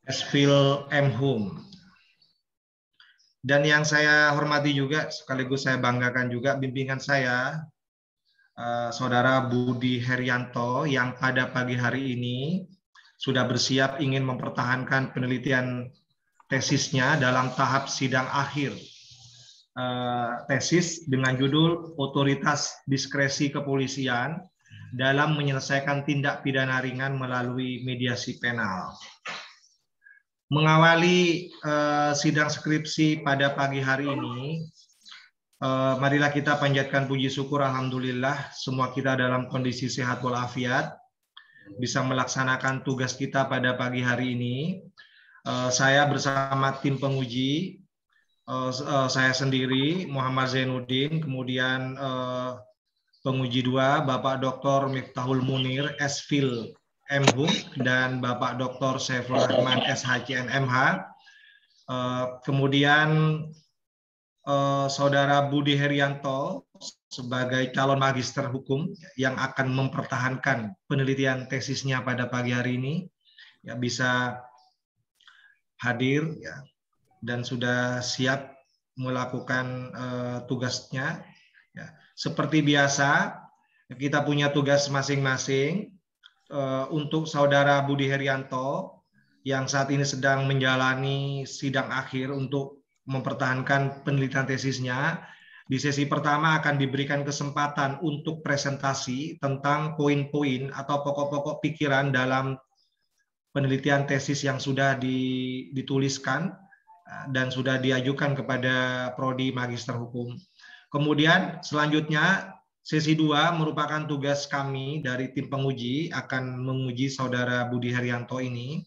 Esfil M. Hum. Dan yang saya hormati juga, sekaligus saya banggakan juga bimbingan saya, Saudara Budi Herianto, yang pada pagi hari ini sudah bersiap ingin mempertahankan penelitian tesisnya dalam tahap sidang akhir. Tesis dengan judul Otoritas Diskresi Kepolisian dalam menyelesaikan tindak pidana ringan melalui mediasi penal. Mengawali sidang skripsi pada pagi hari ini, marilah kita panjatkan puji syukur, alhamdulillah semua kita dalam kondisi sehat walafiat, bisa melaksanakan tugas kita pada pagi hari ini. Saya bersama tim penguji, saya sendiri Muhammad Zainuddin, kemudian penguji 2 Bapak Dr. Miftahul Munir Esfil M. Hum dan Bapak Dr. Saiful Rahman SHCN MH. Kemudian Saudara Budi Herianto sebagai calon magister hukum yang akan mempertahankan penelitian tesisnya pada pagi hari ini, ya, bisa hadir ya, dan sudah siap melakukan tugasnya. Ya. Seperti biasa, kita punya tugas masing-masing. Untuk Saudara Budi Herianto yang saat ini sedang menjalani sidang akhir untuk mempertahankan penelitian tesisnya, di sesi pertama akan diberikan kesempatan untuk presentasi tentang poin-poin atau pokok-pokok pikiran dalam penelitian tesis yang sudah dituliskan dan sudah diajukan kepada Prodi Magister Hukum. Kemudian selanjutnya sesi 2 merupakan tugas kami dari tim penguji akan menguji Saudara Budi Herianto ini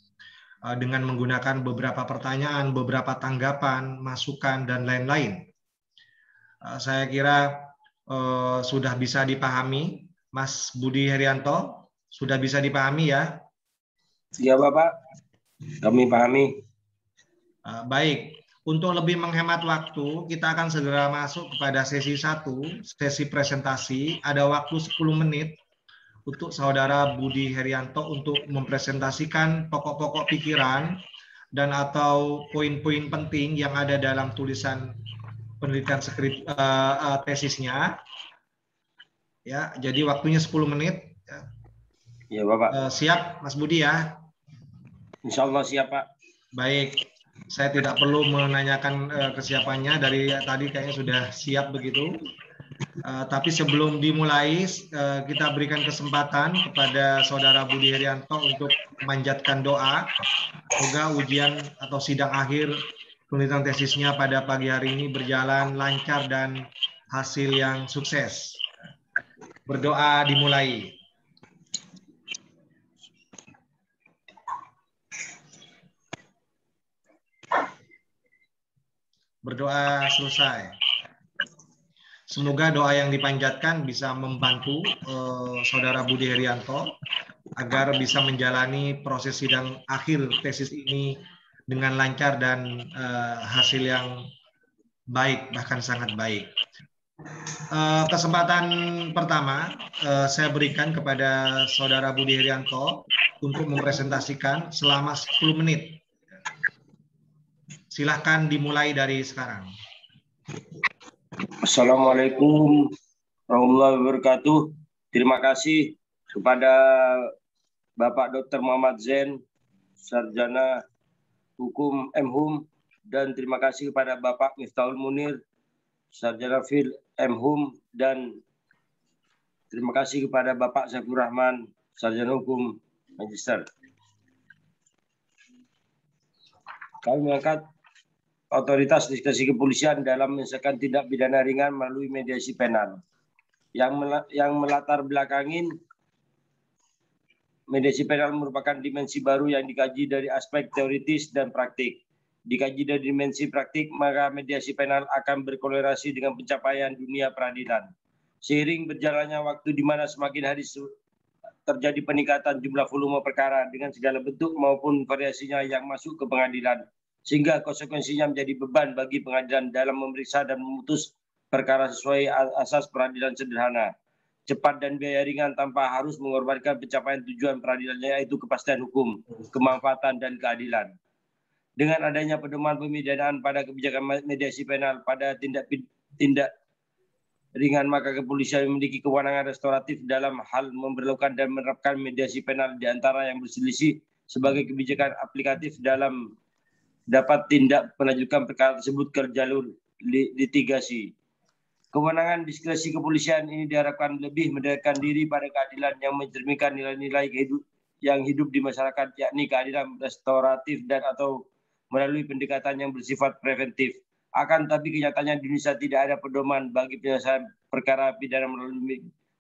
dengan menggunakan beberapa pertanyaan, beberapa tanggapan, masukan, dan lain-lain. Saya kira sudah bisa dipahami, Mas Budi Herianto, sudah bisa dipahami ya? Iya Bapak, kami pahami. Baik. Untuk lebih menghemat waktu, kita akan segera masuk kepada sesi 1, sesi presentasi. Ada waktu 10 menit untuk Saudara Budi Herianto untuk mempresentasikan pokok-pokok pikiran dan atau poin-poin penting yang ada dalam tulisan penelitian tesisnya. Ya, jadi waktunya 10 menit. Ya Bapak. Siap Mas Budi ya? Insya Allah siap Pak. Baik. Saya tidak perlu menanyakan kesiapannya, dari tadi kayaknya sudah siap begitu. Tapi sebelum dimulai, kita berikan kesempatan kepada Saudara Budi Herianto untuk memanjatkan doa. Semoga ujian atau sidang akhir penelitian tesisnya pada pagi hari ini berjalan lancar dan hasil yang sukses. Berdoa dimulai. Berdoa selesai. Semoga doa yang dipanjatkan bisa membantu Saudara Budi Herianto agar bisa menjalani proses sidang akhir tesis ini dengan lancar dan hasil yang baik, bahkan sangat baik. Kesempatan pertama saya berikan kepada Saudara Budi Herianto untuk mempresentasikan selama 10 menit. Silahkan dimulai dari sekarang. Assalamualaikum warahmatullahi wabarakatuh. Terima kasih kepada Bapak Dr. Muhammad Zain, Sarjana Hukum M. Hum, dan terima kasih kepada Bapak Miftahul Munir, Sarjana Fil M. Hum, dan terima kasih kepada Bapak Saiful Rahman, Sarjana Hukum Magister. Kami mengangkat otoritas diskresi kepolisian dalam menyelesaikan tindak pidana ringan melalui mediasi penal. Yang melatar belakangin mediasi penal merupakan dimensi baru yang dikaji dari aspek teoritis dan praktik. Dikaji dari dimensi praktik, maka mediasi penal akan berkorelasi dengan pencapaian dunia peradilan. Seiring berjalannya waktu di mana semakin hari terjadi peningkatan jumlah volume perkara dengan segala bentuk maupun variasinya yang masuk ke pengadilan, sehingga konsekuensinya menjadi beban bagi pengadilan dalam memeriksa dan memutus perkara sesuai asas peradilan sederhana, cepat dan biaya ringan tanpa harus mengorbankan pencapaian tujuan peradilannya, yaitu kepastian hukum, kemanfaatan, dan keadilan. Dengan adanya pedoman pemidanaan pada kebijakan mediasi penal pada tindak ringan, maka kepolisian memiliki kewenangan restoratif dalam hal memperlakukan dan menerapkan mediasi penal di antara yang berselisih sebagai kebijakan aplikatif dalam dapat tindak melanjutkan perkara tersebut ke jalur litigasi. Kewenangan diskresi kepolisian ini diharapkan lebih mendekatkan diri pada keadilan yang mencerminkan nilai-nilai yang hidup di masyarakat, yakni keadilan restoratif dan atau melalui pendekatan yang bersifat preventif. Akan tetapi kenyataannya di Indonesia tidak ada pedoman bagi penyelesaian perkara pidana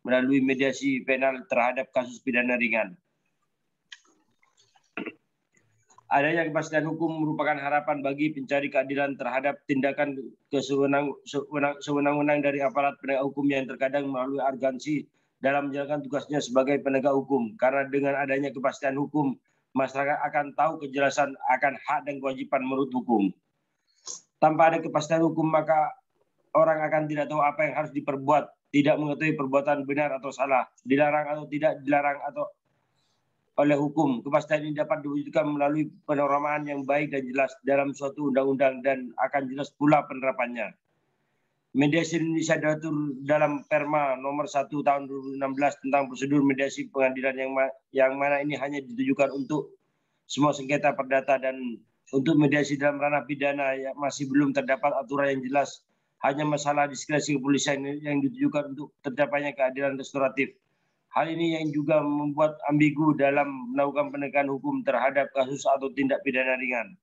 melalui mediasi penal terhadap kasus pidana ringan. Adanya kepastian hukum merupakan harapan bagi pencari keadilan terhadap tindakan sewenang-wenang dari aparat penegak hukum yang terkadang melalui arogansi dalam menjalankan tugasnya sebagai penegak hukum. Karena dengan adanya kepastian hukum, masyarakat akan tahu kejelasan akan hak dan kewajiban menurut hukum. Tanpa ada kepastian hukum, maka orang akan tidak tahu apa yang harus diperbuat, tidak mengetahui perbuatan benar atau salah, dilarang atau tidak dilarang atau oleh hukum. Kepastian ini dapat diwujudkan melalui penoramaan yang baik dan jelas dalam suatu undang-undang dan akan jelas pula penerapannya. Mediasi Indonesia diatur dalam Perma nomor 1 tahun 2016 tentang prosedur mediasi pengadilan yang mana ini hanya ditujukan untuk semua sengketa perdata, dan untuk mediasi dalam ranah pidana yang masih belum terdapat aturan yang jelas, hanya masalah diskresi kepolisian yang ditujukan untuk tercapainya keadilan restoratif. Hal ini yang juga membuat ambigu dalam melakukan penegakan hukum terhadap kasus atau tindak pidana ringan.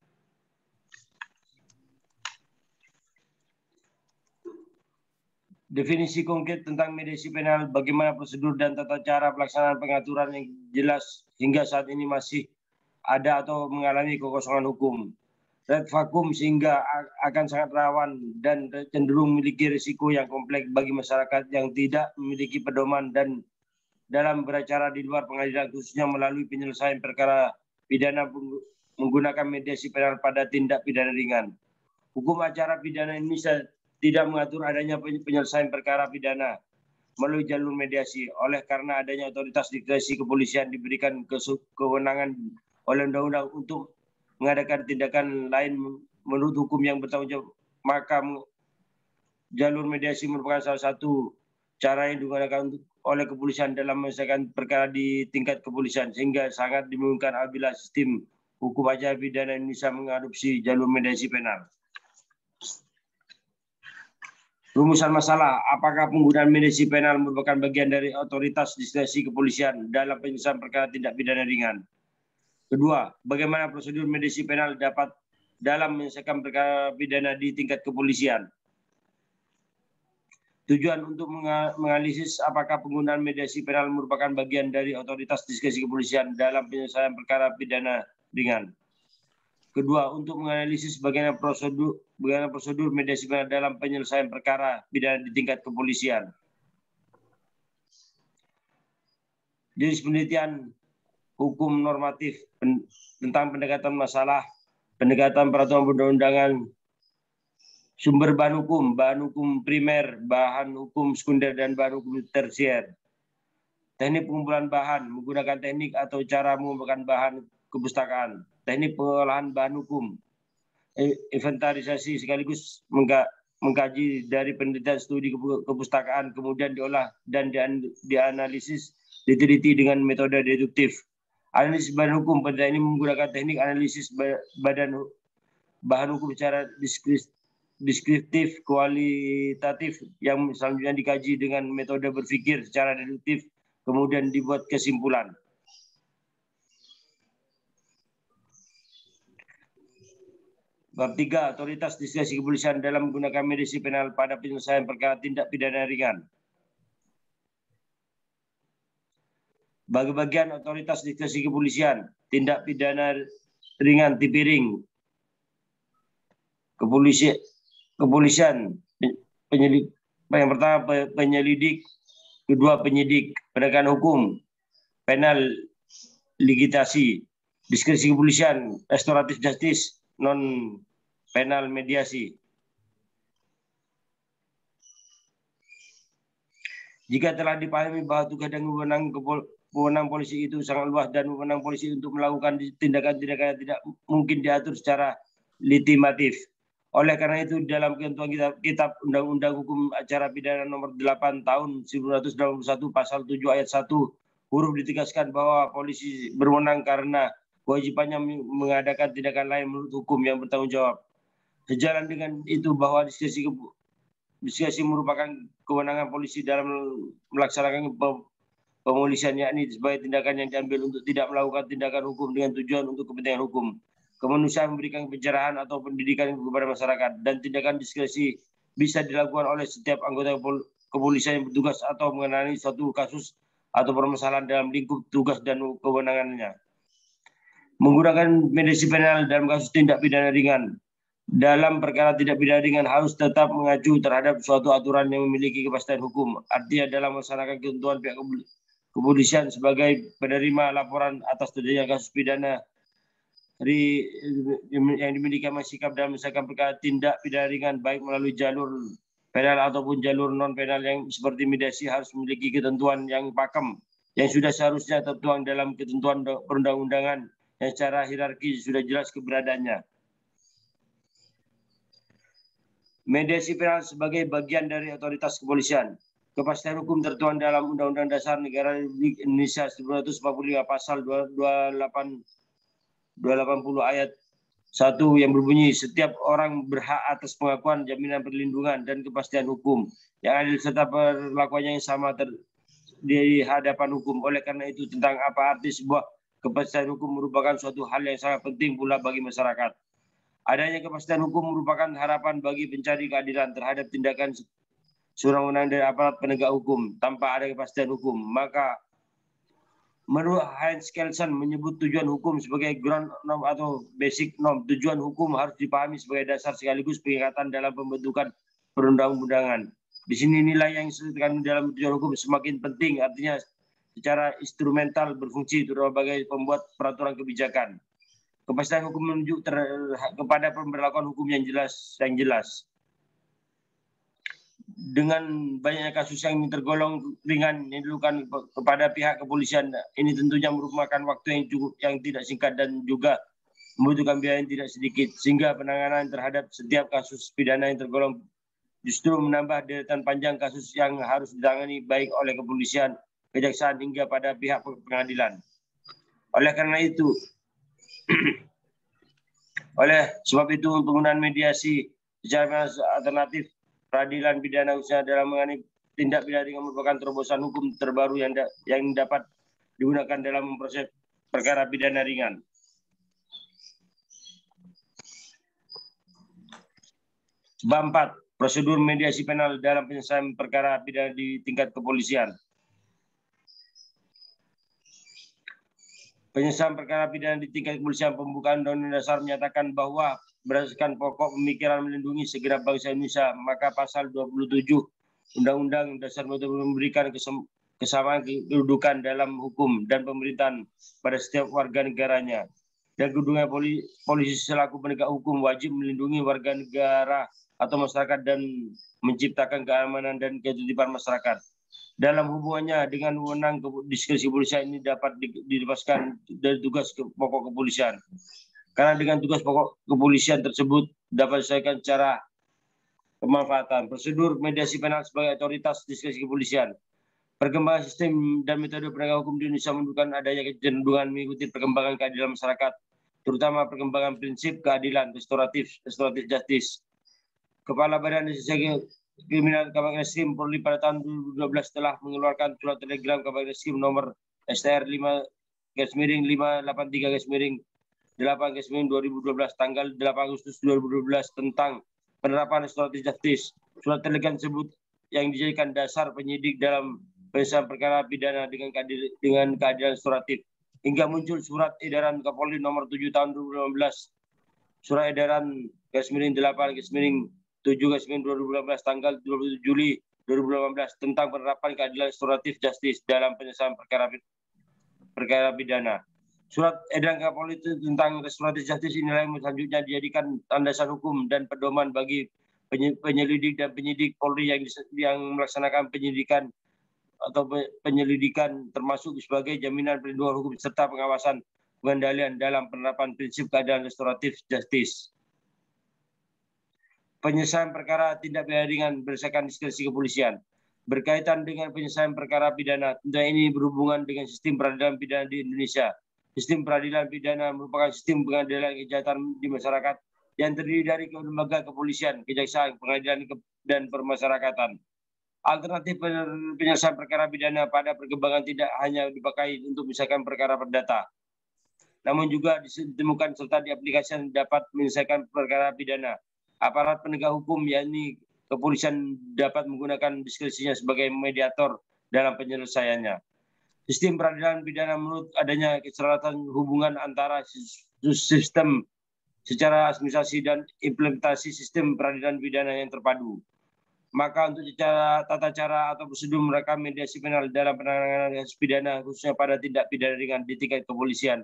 Definisi konkret tentang mediasi penal, bagaimana prosedur dan tata cara pelaksanaan pengaturan yang jelas hingga saat ini masih ada atau mengalami kekosongan hukum. Red vakum sehingga akan sangat rawan dan cenderung memiliki risiko yang kompleks bagi masyarakat yang tidak memiliki pedoman dan dalam beracara di luar pengadilan, khususnya melalui penyelesaian perkara pidana menggunakan mediasi penal pada tindak pidana ringan. Hukum acara pidana Indonesia tidak mengatur adanya penyelesaian perkara pidana melalui jalur mediasi. Oleh karena adanya otoritas diskresi kepolisian diberikan kewenangan oleh undang-undang untuk mengadakan tindakan lain menurut hukum yang bertanggung jawab, maka jalur mediasi merupakan salah satu cara yang digunakan oleh kepolisian dalam menyelesaikan perkara di tingkat kepolisian, sehingga sangat dimungkinkan apabila sistem hukum acara pidana Indonesia mengadopsi jalur mediasi penal. Rumusan masalah, apakah penggunaan mediasi penal merupakan bagian dari otoritas diskresi kepolisian dalam penyelesaian perkara tindak pidana ringan? Kedua, bagaimana prosedur mediasi penal dapat dalam menyelesaikan perkara pidana di tingkat kepolisian? Tujuan untuk menganalisis apakah penggunaan mediasi penal merupakan bagian dari otoritas diskresi kepolisian dalam penyelesaian perkara pidana ringan. Kedua, untuk menganalisis bagaimana prosedur mediasi penal dalam penyelesaian perkara pidana di tingkat kepolisian. Jenis penelitian hukum normatif tentang pendekatan masalah, pendekatan peraturan perundang-undangan, sumber bahan hukum primer, bahan hukum sekunder, dan bahan hukum tersier. Teknik pengumpulan bahan, menggunakan teknik atau cara mengumpulkan bahan kepustakaan. Teknik pengolahan bahan hukum, inventarisasi sekaligus mengkaji dari penelitian studi kepustakaan, kemudian diolah dan dianalisis diteliti dengan metode deduktif. Analisis bahan hukum, pada ini menggunakan teknik analisis bahan hukum secara deskriptif kualitatif yang selanjutnya dikaji dengan metode berpikir secara deduktif, kemudian dibuat kesimpulan. Bab 3, otoritas diskresi kepolisian dalam menggunakan mediasi penal pada penyelesaian perkara tindak pidana ringan. Bagi bagian otoritas diskresi kepolisian, tindak pidana ringan tipiring, kepolisian penyelidik, yang pertama penyelidik, kedua penyidik, penegakan hukum, penal ligitasi, diskresi kepolisian, restoratif justice, non penal mediasi. Jika telah dipahami bahwa tugas dan kewenangan wewenang polisi itu sangat luas dan wewenang polisi untuk melakukan tindakan-tindakan yang tidak mungkin diatur secara legitimatif. Oleh karena itu dalam ketentuan Kitab Undang-Undang Hukum Acara Pidana Nomor 8 Tahun 1981 Pasal 7 Ayat 1 huruf ditegaskan bahwa polisi berwenang karena kewajibannya mengadakan tindakan lain menurut hukum yang bertanggung jawab. Sejalan dengan itu bahwa diskresi merupakan kewenangan polisi dalam melaksanakan pemolisian, yakni sebagai tindakan yang diambil untuk tidak melakukan tindakan hukum dengan tujuan untuk kepentingan hukum, kemanusiaan, memberikan pencerahan atau pendidikan kepada masyarakat, dan tindakan diskresi bisa dilakukan oleh setiap anggota kepolisian yang bertugas atau mengenai suatu kasus atau permasalahan dalam lingkup tugas dan kewenangannya. Menggunakan mediasi penal dalam kasus tindak pidana ringan. Dalam perkara tindak pidana ringan harus tetap mengacu terhadap suatu aturan yang memiliki kepastian hukum. Artinya dalam melaksanakan ketentuan pihak kepolisian sebagai penerima laporan atas terjadinya kasus pidana yang dimiliki sikap dalam menyelesaikan perkara tindak pidana ringan baik melalui jalur penal ataupun jalur non penal yang seperti mediasi harus memiliki ketentuan yang pakem yang sudah seharusnya tertuang dalam ketentuan perundang-undangan yang secara hierarki sudah jelas keberadaannya. Mediasi penal sebagai bagian dari otoritas kepolisian. Kepastian hukum tertuang dalam Undang-Undang Dasar Negara Republik Indonesia 1945 Pasal 280 ayat 1 yang berbunyi setiap orang berhak atas pengakuan, jaminan perlindungan dan kepastian hukum yang adil serta perlakuannya yang sama di hadapan hukum. Oleh karena itu tentang apa arti sebuah kepastian hukum merupakan suatu hal yang sangat penting pula bagi masyarakat. Adanya kepastian hukum merupakan harapan bagi pencari keadilan terhadap tindakan sewenang-wenang dari aparat penegak hukum. Tanpa ada kepastian hukum, maka menurut Heinz Kelsen menyebut tujuan hukum sebagai ground norm atau basic norm. Tujuan hukum harus dipahami sebagai dasar sekaligus pengingatan dalam pembentukan perundang-undangan. Di sini nilai yang disebutkan dalam tujuan hukum semakin penting, artinya secara instrumental berfungsi terutama sebagai pembuat peraturan kebijakan. Kepastian hukum menunjuk kepada pemberlakuan hukum yang jelas. Dengan banyaknya kasus yang tergolong ringan yang dilakukan kepada pihak kepolisian, ini tentunya merupakan waktu yang tidak singkat dan juga membutuhkan biaya yang tidak sedikit, sehingga penanganan terhadap setiap kasus pidana yang tergolong justru menambah deretan panjang kasus yang harus ditangani baik oleh kepolisian, kejaksaan hingga pada pihak pengadilan. Oleh karena itu, oleh sebab itu penggunaan mediasi secara alternatif peradilan pidana khususnya dalam mengenai tindak pidana ringan merupakan terobosan hukum terbaru yang dapat digunakan dalam memproses perkara pidana ringan. Bab 4. Prosedur mediasi penal dalam penyelesaian perkara pidana di tingkat kepolisian. Penyelesaian perkara pidana di tingkat kepolisian, pembukaan Undang-Undang Dasar menyatakan bahwa berdasarkan pokok pemikiran melindungi segenap bangsa Indonesia, maka pasal 27 Undang-Undang Dasar memberikan kesamaan kedudukan dalam hukum dan pemerintahan pada setiap warga negaranya. Dan kedudukan polisi selaku penegak hukum wajib melindungi warga negara atau masyarakat dan menciptakan keamanan dan ketertiban masyarakat. Dalam hubungannya dengan wewenang diskresi kepolisian ini dapat dilepaskan dari tugas pokok kepolisian. Karena dengan tugas pokok kepolisian tersebut dapat diselesaikan secara pemanfaatan. Prosedur mediasi penal sebagai otoritas diskresi kepolisian. Perkembangan sistem dan metode penegakan hukum di Indonesia menunjukkan adanya kecenderungan mengikuti perkembangan keadilan masyarakat, terutama perkembangan prinsip keadilan restoratif justice. Kepala Badan Reserse Kriminal Kabar Reskrim Polri pada tahun 2012 telah mengeluarkan surat telegram Kabar Reskrim nomor STR 5/583/8/2012 tanggal 8 Agustus 2012 tentang penerapan restoratif justice. Surat telegram tersebut yang dijadikan dasar penyidik dalam penyelesaian perkara pidana dengan keadilan restoratif. Hingga muncul surat edaran Kapolri nomor 7 tahun 2015, surat edaran /8/7/2018 tanggal 27 Juli 2018 tentang penerapan keadilan restoratif justice dalam penyelesaian perkara pidana. Surat edaran Kapolri tentang restoratif justice inilah yang selanjutnya dijadikan landasan hukum dan pedoman bagi penyelidik dan penyidik Polri yang melaksanakan penyidikan atau penyelidikan termasuk sebagai jaminan perlindungan hukum serta pengawasan pengendalian dalam penerapan prinsip keadilan restoratif justice. Penyelesaian perkara tindak pidana ringan berdasarkan diskresi kepolisian. Berkaitan dengan penyelesaian perkara pidana, tentu ini berhubungan dengan sistem peradilan pidana di Indonesia. Sistem peradilan pidana merupakan sistem pengadilan kejahatan di masyarakat yang terdiri dari lembaga kepolisian, kejaksaan, pengadilan, dan permasyarakatan. Alternatif penyelesaian perkara pidana pada perkembangan tidak hanya dipakai untuk misalkan perkara perdata, namun juga ditemukan serta diaplikasikan dapat menyelesaikan perkara pidana. Aparat penegak hukum, yakni kepolisian, dapat menggunakan diskresinya sebagai mediator dalam penyelesaiannya. Sistem peradilan pidana menurut adanya keseratan hubungan antara sistem secara administrasi dan implementasi sistem peradilan pidana yang terpadu. Maka untuk tata cara atau prosedur merekam mediasi penal dalam penanganan kasus pidana, khususnya pada tindak pidana ringan di tingkat kepolisian,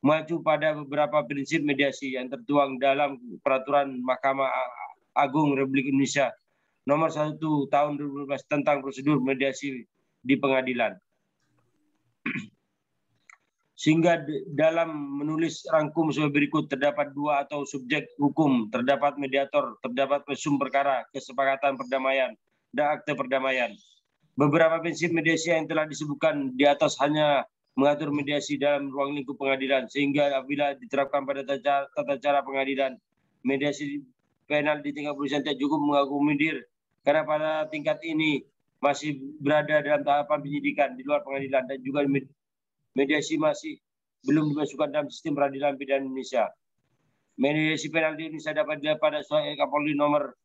mengacu pada beberapa prinsip mediasi yang tertuang dalam Peraturan Mahkamah Agung Republik Indonesia Nomor 1 Tahun 2012 tentang prosedur mediasi di pengadilan. Sehingga dalam menulis rangkum sebagai berikut, terdapat dua atau subjek hukum, terdapat mediator, terdapat presum perkara, kesepakatan perdamaian, dan akte perdamaian. Beberapa prinsip mediasi yang telah disebutkan di atas hanya mengatur mediasi dalam ruang lingkup pengadilan, sehingga apabila diterapkan pada tata cara pengadilan, mediasi penal di tingkat kepolisian tidak cukup mengakomodir, karena pada tingkat ini masih berada dalam tahapan penyidikan di luar pengadilan, dan juga mediasi masih belum dimasukkan dalam sistem peradilan pidana Indonesia. Mediasi penal di Indonesia dapat dilihat pada Soal Kapolri nomor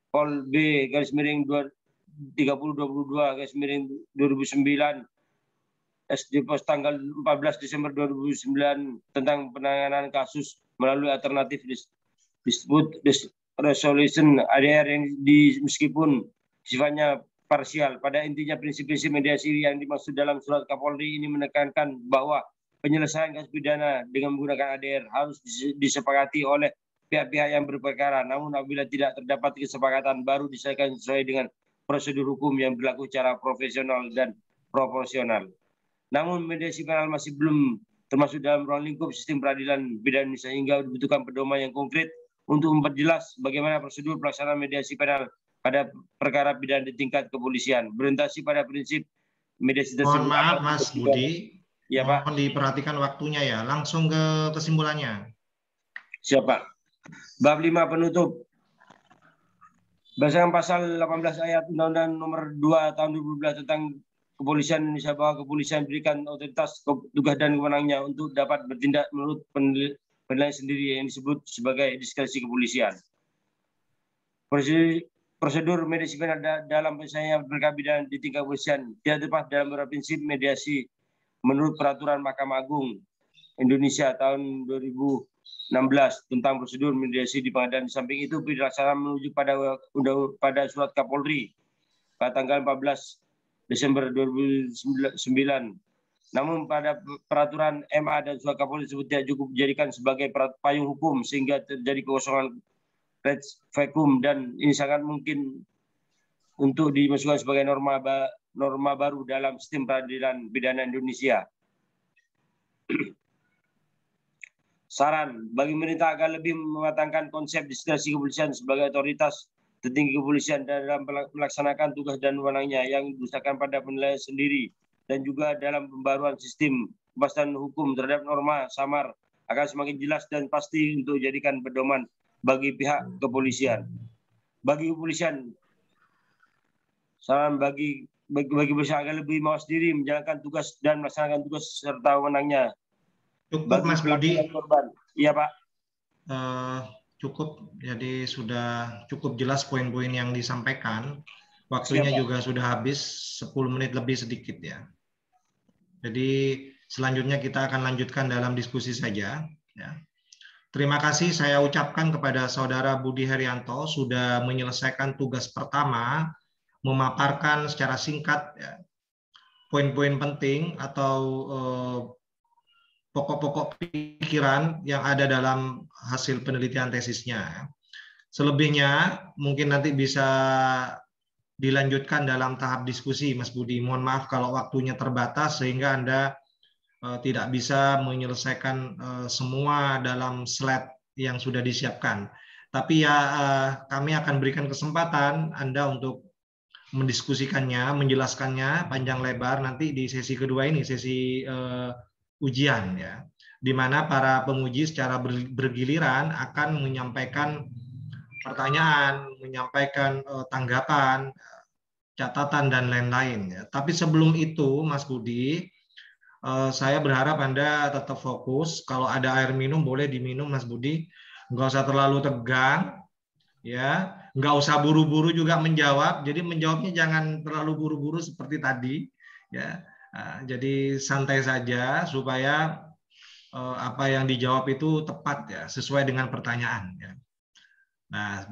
Pol B /3022/2009 SD Pos tanggal 14 Desember 2009 tentang penanganan kasus melalui alternatif dispute resolution ADR yang meskipun sifatnya parsial. Pada intinya prinsip-prinsip mediasi yang dimaksud dalam surat Kapolri ini menekankan bahwa penyelesaian kasus pidana dengan menggunakan ADR harus disepakati oleh pihak-pihak yang berperkara. Namun apabila tidak terdapat kesepakatan, baru diselesaikan sesuai dengan prosedur hukum yang berlaku secara profesional dan proporsional. Namun mediasi penal masih belum termasuk dalam ruang lingkup sistem peradilan pidana Indonesia, sehingga dibutuhkan pedoman yang konkret untuk memperjelas bagaimana prosedur pelaksanaan mediasi penal pada perkara pidana di tingkat kepolisian. Berorientasi pada prinsip mediasi tersebut. Mohon maaf Mas Budi, ya, mohon diperhatikan waktunya ya. Langsung ke kesimpulannya. Siapa? Bab 5 penutup. Berdasarkan pasal 18 ayat Undang-Undang Nomor 2 Tahun 2012 tentang Kepolisian Indonesia, bahwa kepolisian diberikan otoritas, tugas dan kewenangannya untuk dapat bertindak menurut penilaian sendiri yang disebut sebagai diskresi kepolisian. Prosedur mediasi penal dalam penyelesaian perkara pidana di tingkat kepolisian tidak tepat dalam beberapa prinsip mediasi menurut Peraturan Mahkamah Agung Indonesia tahun 2016 tentang prosedur mediasi di pengadilan. Di samping itu, dilaksanakan menuju pada surat Kapolri pada tanggal 14 Desember 2009. Namun pada peraturan MA dan surat Kapolri tersebut tidak cukup dijadikan sebagai payung hukum, sehingga terjadi kekosongan res vacuum, dan ini sangat mungkin untuk dimasukkan sebagai norma baru dalam sistem peradilan pidana Indonesia. Saran bagi pemerintah agar lebih mematangkan konsep diskresi kepolisian sebagai otoritas tertinggi kepolisian dalam melaksanakan tugas dan wewenangnya yang didasarkan pada penilaian sendiri, dan juga dalam pembaruan sistem kepastian hukum terhadap norma samar akan semakin jelas dan pasti untuk dijadikan pedoman bagi pihak kepolisian. Bagi kepolisian, saran bagi kepolisian agar lebih mawas diri menjalankan tugas dan melaksanakan tugas serta wewenangnya. Cukup Mas Budi. Iya Pak. Cukup, jadi sudah cukup jelas poin-poin yang disampaikan. Waktunya juga sudah habis, 10 menit lebih sedikit ya. Jadi selanjutnya kita akan lanjutkan dalam diskusi saja. Ya. Terima kasih saya ucapkan kepada Saudara Budi Herianto sudah menyelesaikan tugas pertama, memaparkan secara singkat ya, poin-poin penting atau pokok-pokok pikiran yang ada dalam hasil penelitian tesisnya. Selebihnya mungkin nanti bisa dilanjutkan dalam tahap diskusi, Mas Budi. Mohon maaf kalau waktunya terbatas sehingga Anda tidak bisa menyelesaikan semua dalam slide yang sudah disiapkan. Tapi ya kami akan berikan kesempatan Anda untuk mendiskusikannya, menjelaskannya panjang lebar nanti di sesi kedua ini, sesi ujian ya, di mana para penguji secara bergiliran akan menyampaikan pertanyaan, menyampaikan tanggapan, catatan dan lain-lain ya. Tapi sebelum itu, Mas Budi, saya berharap Anda tetap fokus. Kalau ada air minum boleh diminum, Mas Budi. Nggak usah terlalu tegang, ya. Nggak usah buru-buru juga menjawab. Jadi menjawabnya jangan terlalu buru-buru seperti tadi, ya. Jadi santai saja supaya apa yang dijawab itu tepat ya, sesuai dengan pertanyaan. Ya. Nah,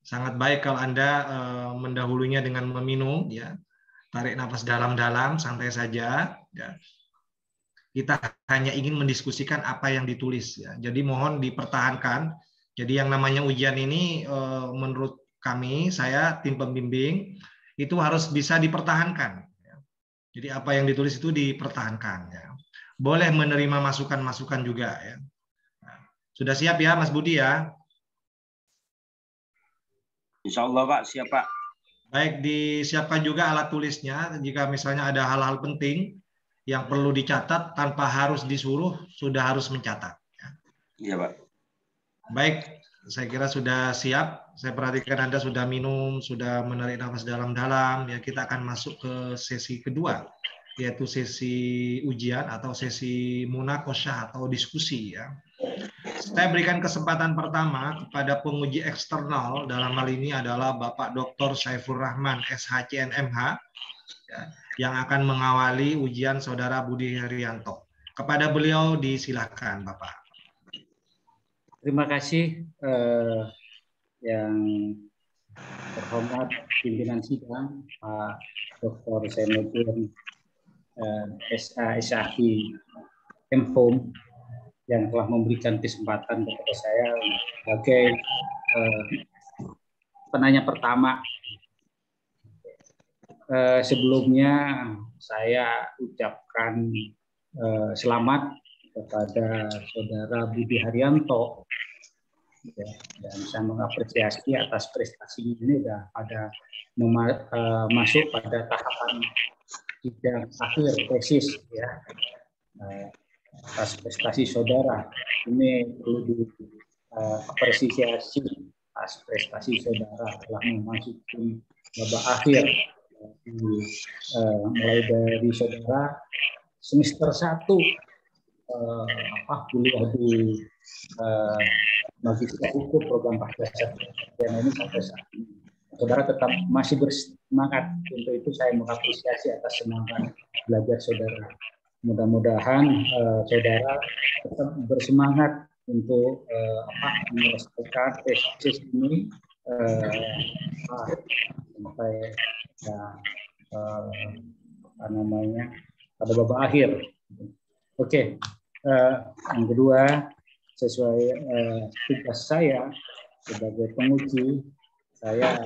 sangat baik kalau Anda mendahulunya dengan meminum, ya. Tarik nafas dalam-dalam, santai saja. Ya. Kita hanya ingin mendiskusikan apa yang ditulis ya. Jadi mohon dipertahankan. Jadi yang namanya ujian ini menurut kami, saya tim pembimbing itu harus bisa dipertahankan. Jadi apa yang ditulis itu dipertahankan ya. Boleh menerima masukan-masukan juga ya. Sudah siap ya Mas Budi ya? Insya Allah Pak, siap Pak. Baik, disiapkan juga alat tulisnya jika misalnya ada hal-hal penting yang perlu dicatat tanpa harus disuruh, sudah harus mencatat. Iya Pak. Baik, saya kira sudah siap. Saya perhatikan Anda sudah minum, sudah menarik nafas dalam-dalam. Ya, kita akan masuk ke sesi kedua, yaitu sesi ujian atau sesi munakosyah atau diskusi. Ya. Saya berikan kesempatan pertama kepada penguji eksternal, dalam hal ini adalah Bapak Dr. Saiful Rahman, SHCNMH, ya, yang akan mengawali ujian Saudara Budi Haryanto. Kepada beliau disilahkan, Bapak. Terima kasih yang terhormat pimpinan sidang Pak Dr. Zainuddin SHI M.Home yang telah memberikan kesempatan kepada saya sebagai penanya pertama. Sebelumnya saya ucapkan selamat kepada Saudara Budi Haryanto ya, dan saya mengapresiasi atas prestasi ini sudah pada masuk pada tahapan sidang akhir tesis ya. Atas prestasi saudara ini perlu diapresiasi atas prestasi saudara telah memasuki babak akhir mulai dari saudara semester 1 kuliah di Magister Hukum program Pasca dan ini sampai saat ini saudara tetap masih bersemangat. Untuk itu saya mengapresiasi atas semangat belajar saudara. Mudah-mudahan saudara tetap bersemangat untuk menyelesaikan tesis ini sampai pada babak akhir. Oke. Yang kedua, sesuai tugas saya sebagai penguji, saya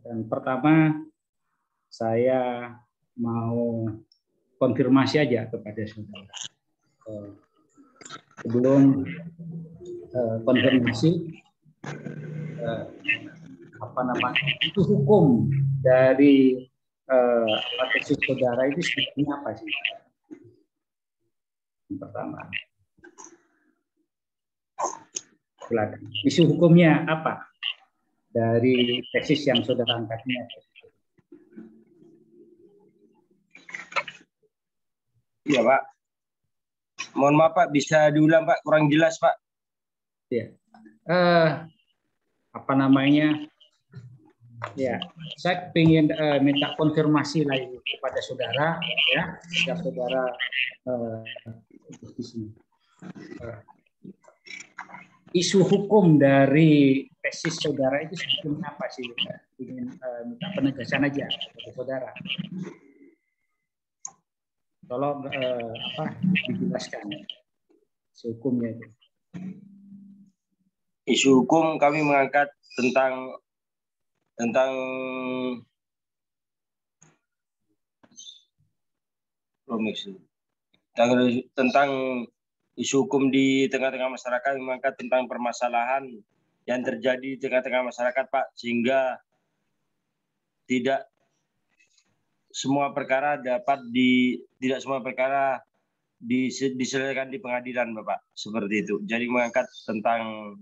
dan pertama saya mau konfirmasi aja kepada saudara. Sebelum konfirmasi, itu hukum dari tesis saudara itu sebetulnya apa sih? Yang pertama, isu hukumnya apa dari tesis yang saudara angkatnya? Iya Pak. Mohon maaf Pak, bisa diulang Pak, kurang jelas Pak. Ya, ya, saya ingin minta konfirmasi lagi kepada saudara, ya, agar saudara di sini. Isu hukum dari tesis saudara itu sebetulnya apa sih? Ingin minta penegasan aja kepada saudara. Tolong dijelaskan isu hukumnya itu. Isu hukum kami mengangkat tentang tentang tentang isu hukum di tengah-tengah masyarakat, mengangkat tentang permasalahan yang terjadi di tengah-tengah masyarakat, Pak, sehingga tidak semua perkara diselesaikan di pengadilan, Bapak, seperti itu. Jadi mengangkat tentang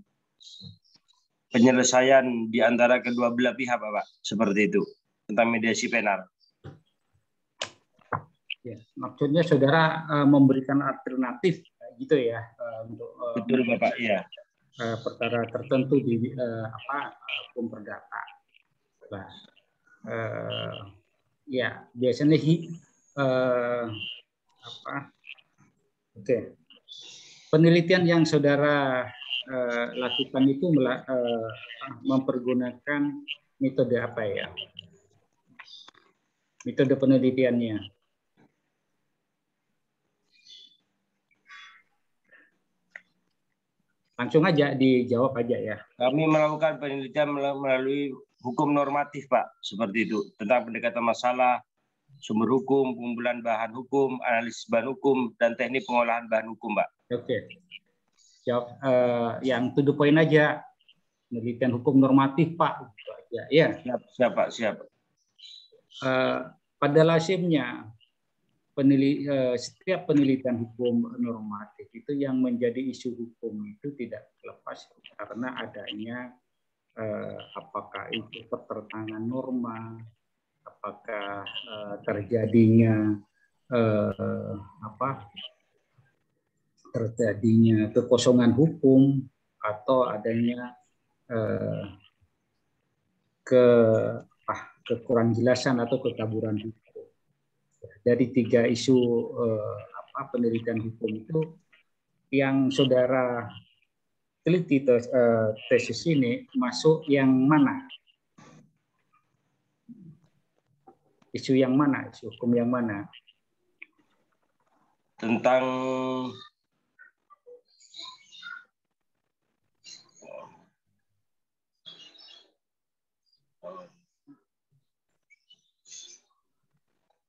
penyelesaian di antara kedua belah pihak, Bapak, seperti itu, tentang mediasi penal. Ya, maksudnya saudara memberikan alternatif gitu ya untuk betul, Bapak, iya. Perkara tertentu di hukum perdata. Nah, ya biasanya penelitian yang saudara lakukan itu mempergunakan metode apa ya? Metode penelitiannya. Langsung aja dijawab aja ya. Kami melakukan penelitian melalui hukum normatif, Pak, seperti itu, tentang pendekatan masalah, sumber hukum, pengumpulan bahan hukum, analisis bahan hukum, dan teknik pengolahan bahan hukum, Pak. Oke. Jawab yang to the point aja. Penelitian hukum normatif, Pak. Ya. Siap, Pak, siap. Pada lazimnya setiap penelitian hukum normatif itu yang menjadi isu hukum itu tidak lepas karena adanya apakah itu pertentangan norma, apakah terjadinya kekosongan hukum atau adanya kekurang jelasan atau kekaburan hukum. Dari tiga isu penelitian hukum itu yang saudara teliti tesis ini masuk yang mana? Isu yang mana? Isu hukum yang mana?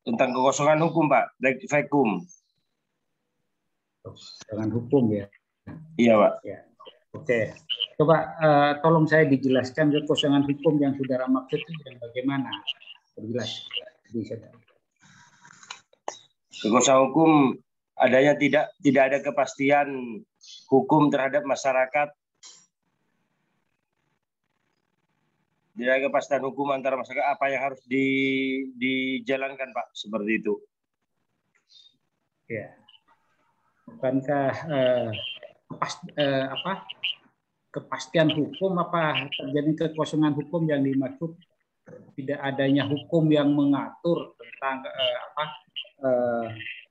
Tentang kekosongan hukum, Pak, vakum. Dengan hukum ya. Iya, Pak. Ya. Oke. Coba tolong saya dijelaskan kekosongan hukum yang saudara maksud itu dan bagaimana? Jelas. Kekosongan hukum adanya tidak ada kepastian hukum terhadap masyarakat. Tidak ada kepastian hukum antara masyarakat apa yang harus dijalankan, Pak, seperti itu. Ya. Bukankah kepastian hukum apa terjadi kekosongan hukum yang dimaksud tidak adanya hukum yang mengatur tentang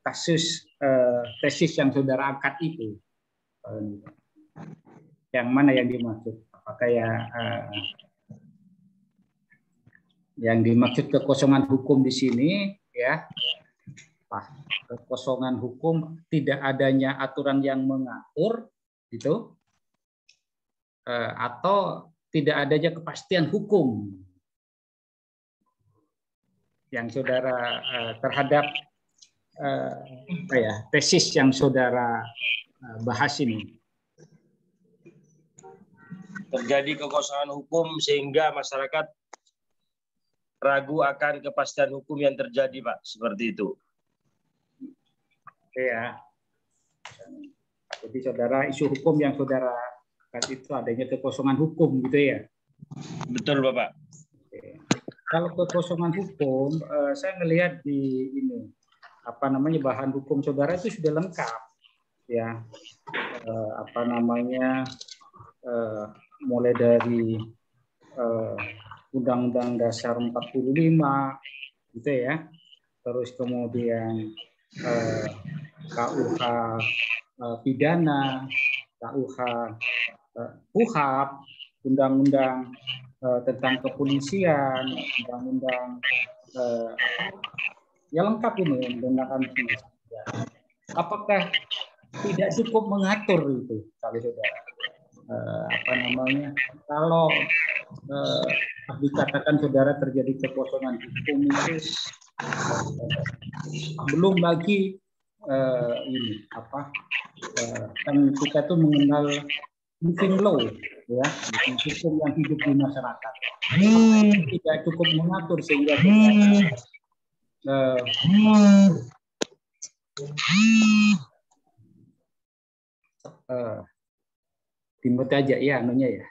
kasus tesis yang saudara angkat itu? Yang mana yang dimaksud? Apakah yang dimaksud kekosongan hukum di sini ya, kekosongan hukum tidak adanya aturan yang mengatur gitu, atau tidak adanya kepastian hukum yang saudara terhadap tesis yang saudara bahas ini. Terjadi kekosongan hukum sehingga masyarakat ragu akan kepastian hukum yang terjadi, Pak, seperti itu. Ya. Jadi saudara, isu hukum yang saudara kasih itu adanya kekosongan hukum gitu ya. Betul, Bapak. Oke. Kalau kekosongan hukum, saya melihat di ini bahan hukum saudara itu sudah lengkap ya. Mulai dari Undang-Undang Dasar 45 gitu ya. Terus kemudian KUH pidana, KUH KUHAP, Undang-Undang tentang kepolisian, Undang-Undang ya lengkap ini menggunakan. Apakah tidak cukup mengatur itu, kalau saudara? Kalau dikatakan saudara terjadi kekosongan hukum itu belum lagi ini apa kan kita tuh mengenal living law ya, hukum yang hidup di masyarakat tidak cukup mengatur sehingga timut aja ya anunya ya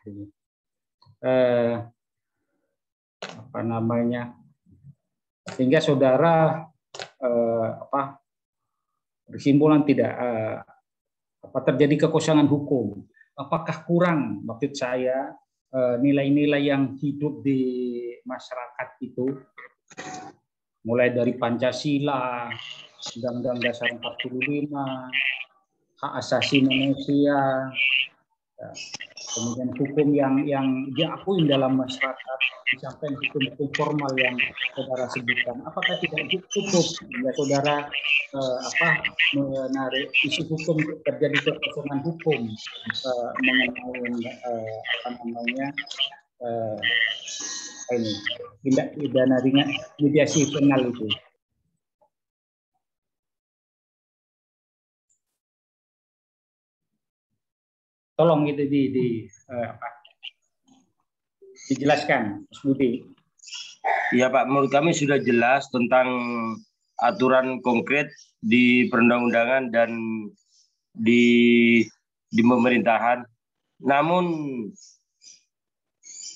apa namanya sehingga saudara apa bersimpulan tidak apa terjadi kekosongan hukum. Apakah kurang maksud saya nilai-nilai yang hidup di masyarakat itu mulai dari Pancasila, Undang-Undang Dasar 45, hak asasi manusia, ya, kemudian hukum yang diakui dalam masyarakat, sampai hukum-hukum formal yang saudara sebutkan. Apakah tidak cukup ya saudara menarik isu hukum terjadi kekosongan hukum mengenai apa namanya ini tindak pidana ringan mediasi penal itu? Tolong itu dijelaskan, Mas Budi. Iya Pak, menurut kami sudah jelas tentang aturan konkret di perundang-undangan dan di pemerintahan. Namun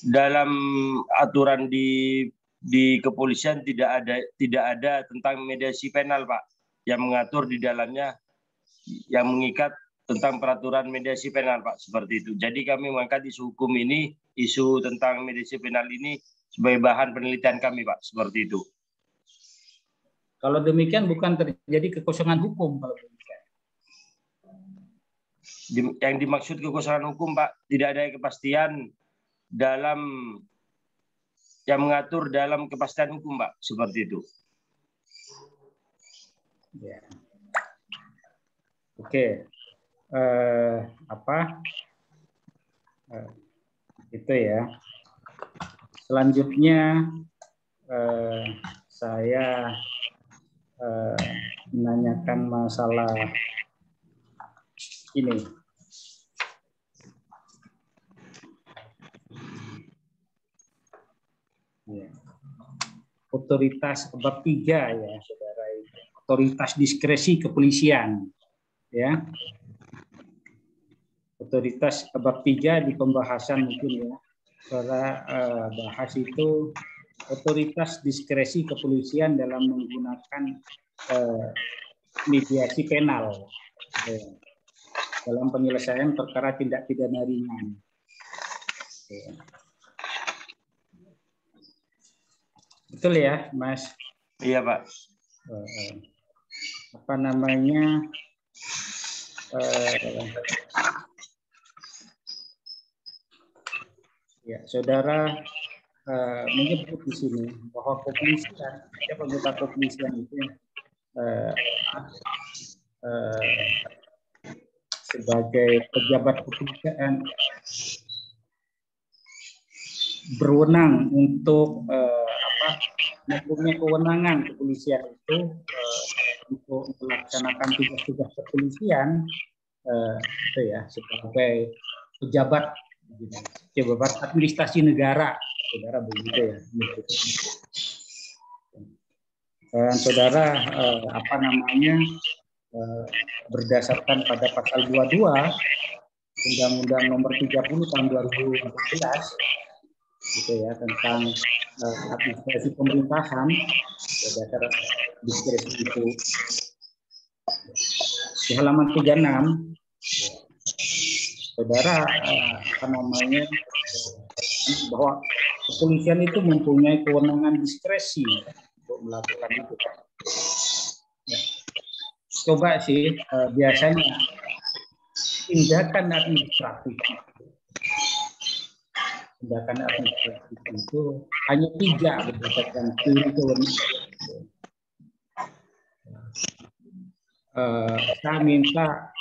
dalam aturan di kepolisian tidak ada tentang mediasi penal Pak, yang mengatur di dalamnya yang mengikat tentang peraturan mediasi penal Pak, seperti itu. Jadi kami mengangkat isu hukum ini, isu tentang mediasi penal ini sebagai bahan penelitian kami Pak, seperti itu. Kalau demikian bukan terjadi kekosongan hukum kalau demikian. Yang dimaksud kekosongan hukum Pak, tidak ada kepastian dalam yang mengatur dalam kepastian hukum Pak, seperti itu. Ya. Oke. Itu ya. Selanjutnya saya menanyakan masalah ini. Ya. Otoritas bab 3 ya, saudara. Otoritas diskresi kepolisian. Ya, otoritas bab 3 di pembahasan mungkin ya, saudara bahas itu otoritas diskresi kepolisian dalam menggunakan mediasi penal dalam penyelesaian perkara tindak pidana ringan. Betul ya, Mas? Iya Pak. Apa namanya? Ya, saudara menyebut di sini bahwa kepolisian, anggota kepolisian itu sebagai pejabat kepolisian berwenang untuk mempunyai kewenangan kepolisian itu untuk melaksanakan tugas-tugas kepolisian itu ya sebagai pejabat administrasi negara, saudara begitu ya. Dan saudara apa namanya berdasarkan pada pasal 22 Undang-Undang Nomor 30 Tahun 2014 gitu ya tentang administrasi pemerintahan berdasar diskresi itu di halaman 36 saudara apa namanya bahwa kepolisian itu mempunyai kewenangan diskresi untuk melakukan itu. Ya. Coba sih biasanya tindakan administratif itu hanya 3 berdasarkan teori kewenangan. Saya minta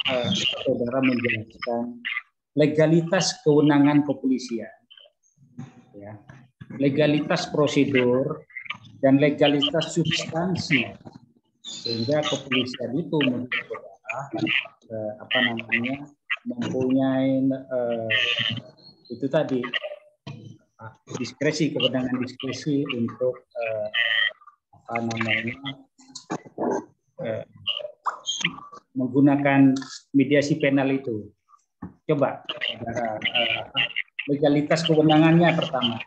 saudara menjelaskan legalitas kewenangan kepolisian. Ya. legalitas prosedur dan legalitas substansi, sehingga kepolisian itu menurut saudara mempunyai itu tadi diskresi, kewenangan diskresi untuk menggunakan mediasi penal itu. Coba legalitas kewenangannya pertama.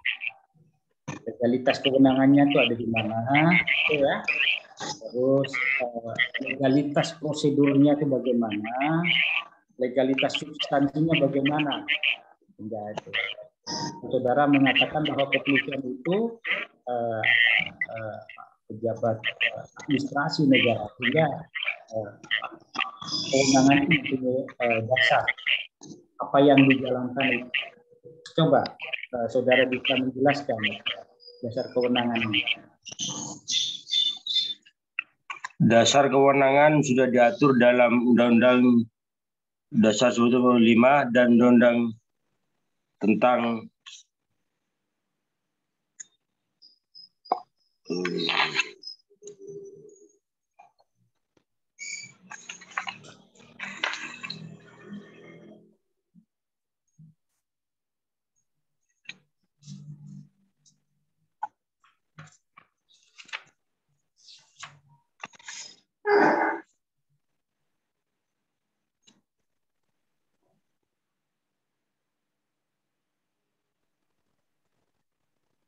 Legalitas kewenangannya itu ada di mana, ya. Terus legalitas prosedurnya itu bagaimana, legalitas substansinya bagaimana. Hingga itu. Saudara mengatakan bahwa kepolisian itu pejabat administrasi negara, sehingga kewenangan itu dasar apa yang dijalankan itu. Coba saudara bisa menjelaskan dasar kewenangannya. Dasar kewenangan sudah diatur dalam Undang-Undang Dasar 1945 dan Undang-Undang tentang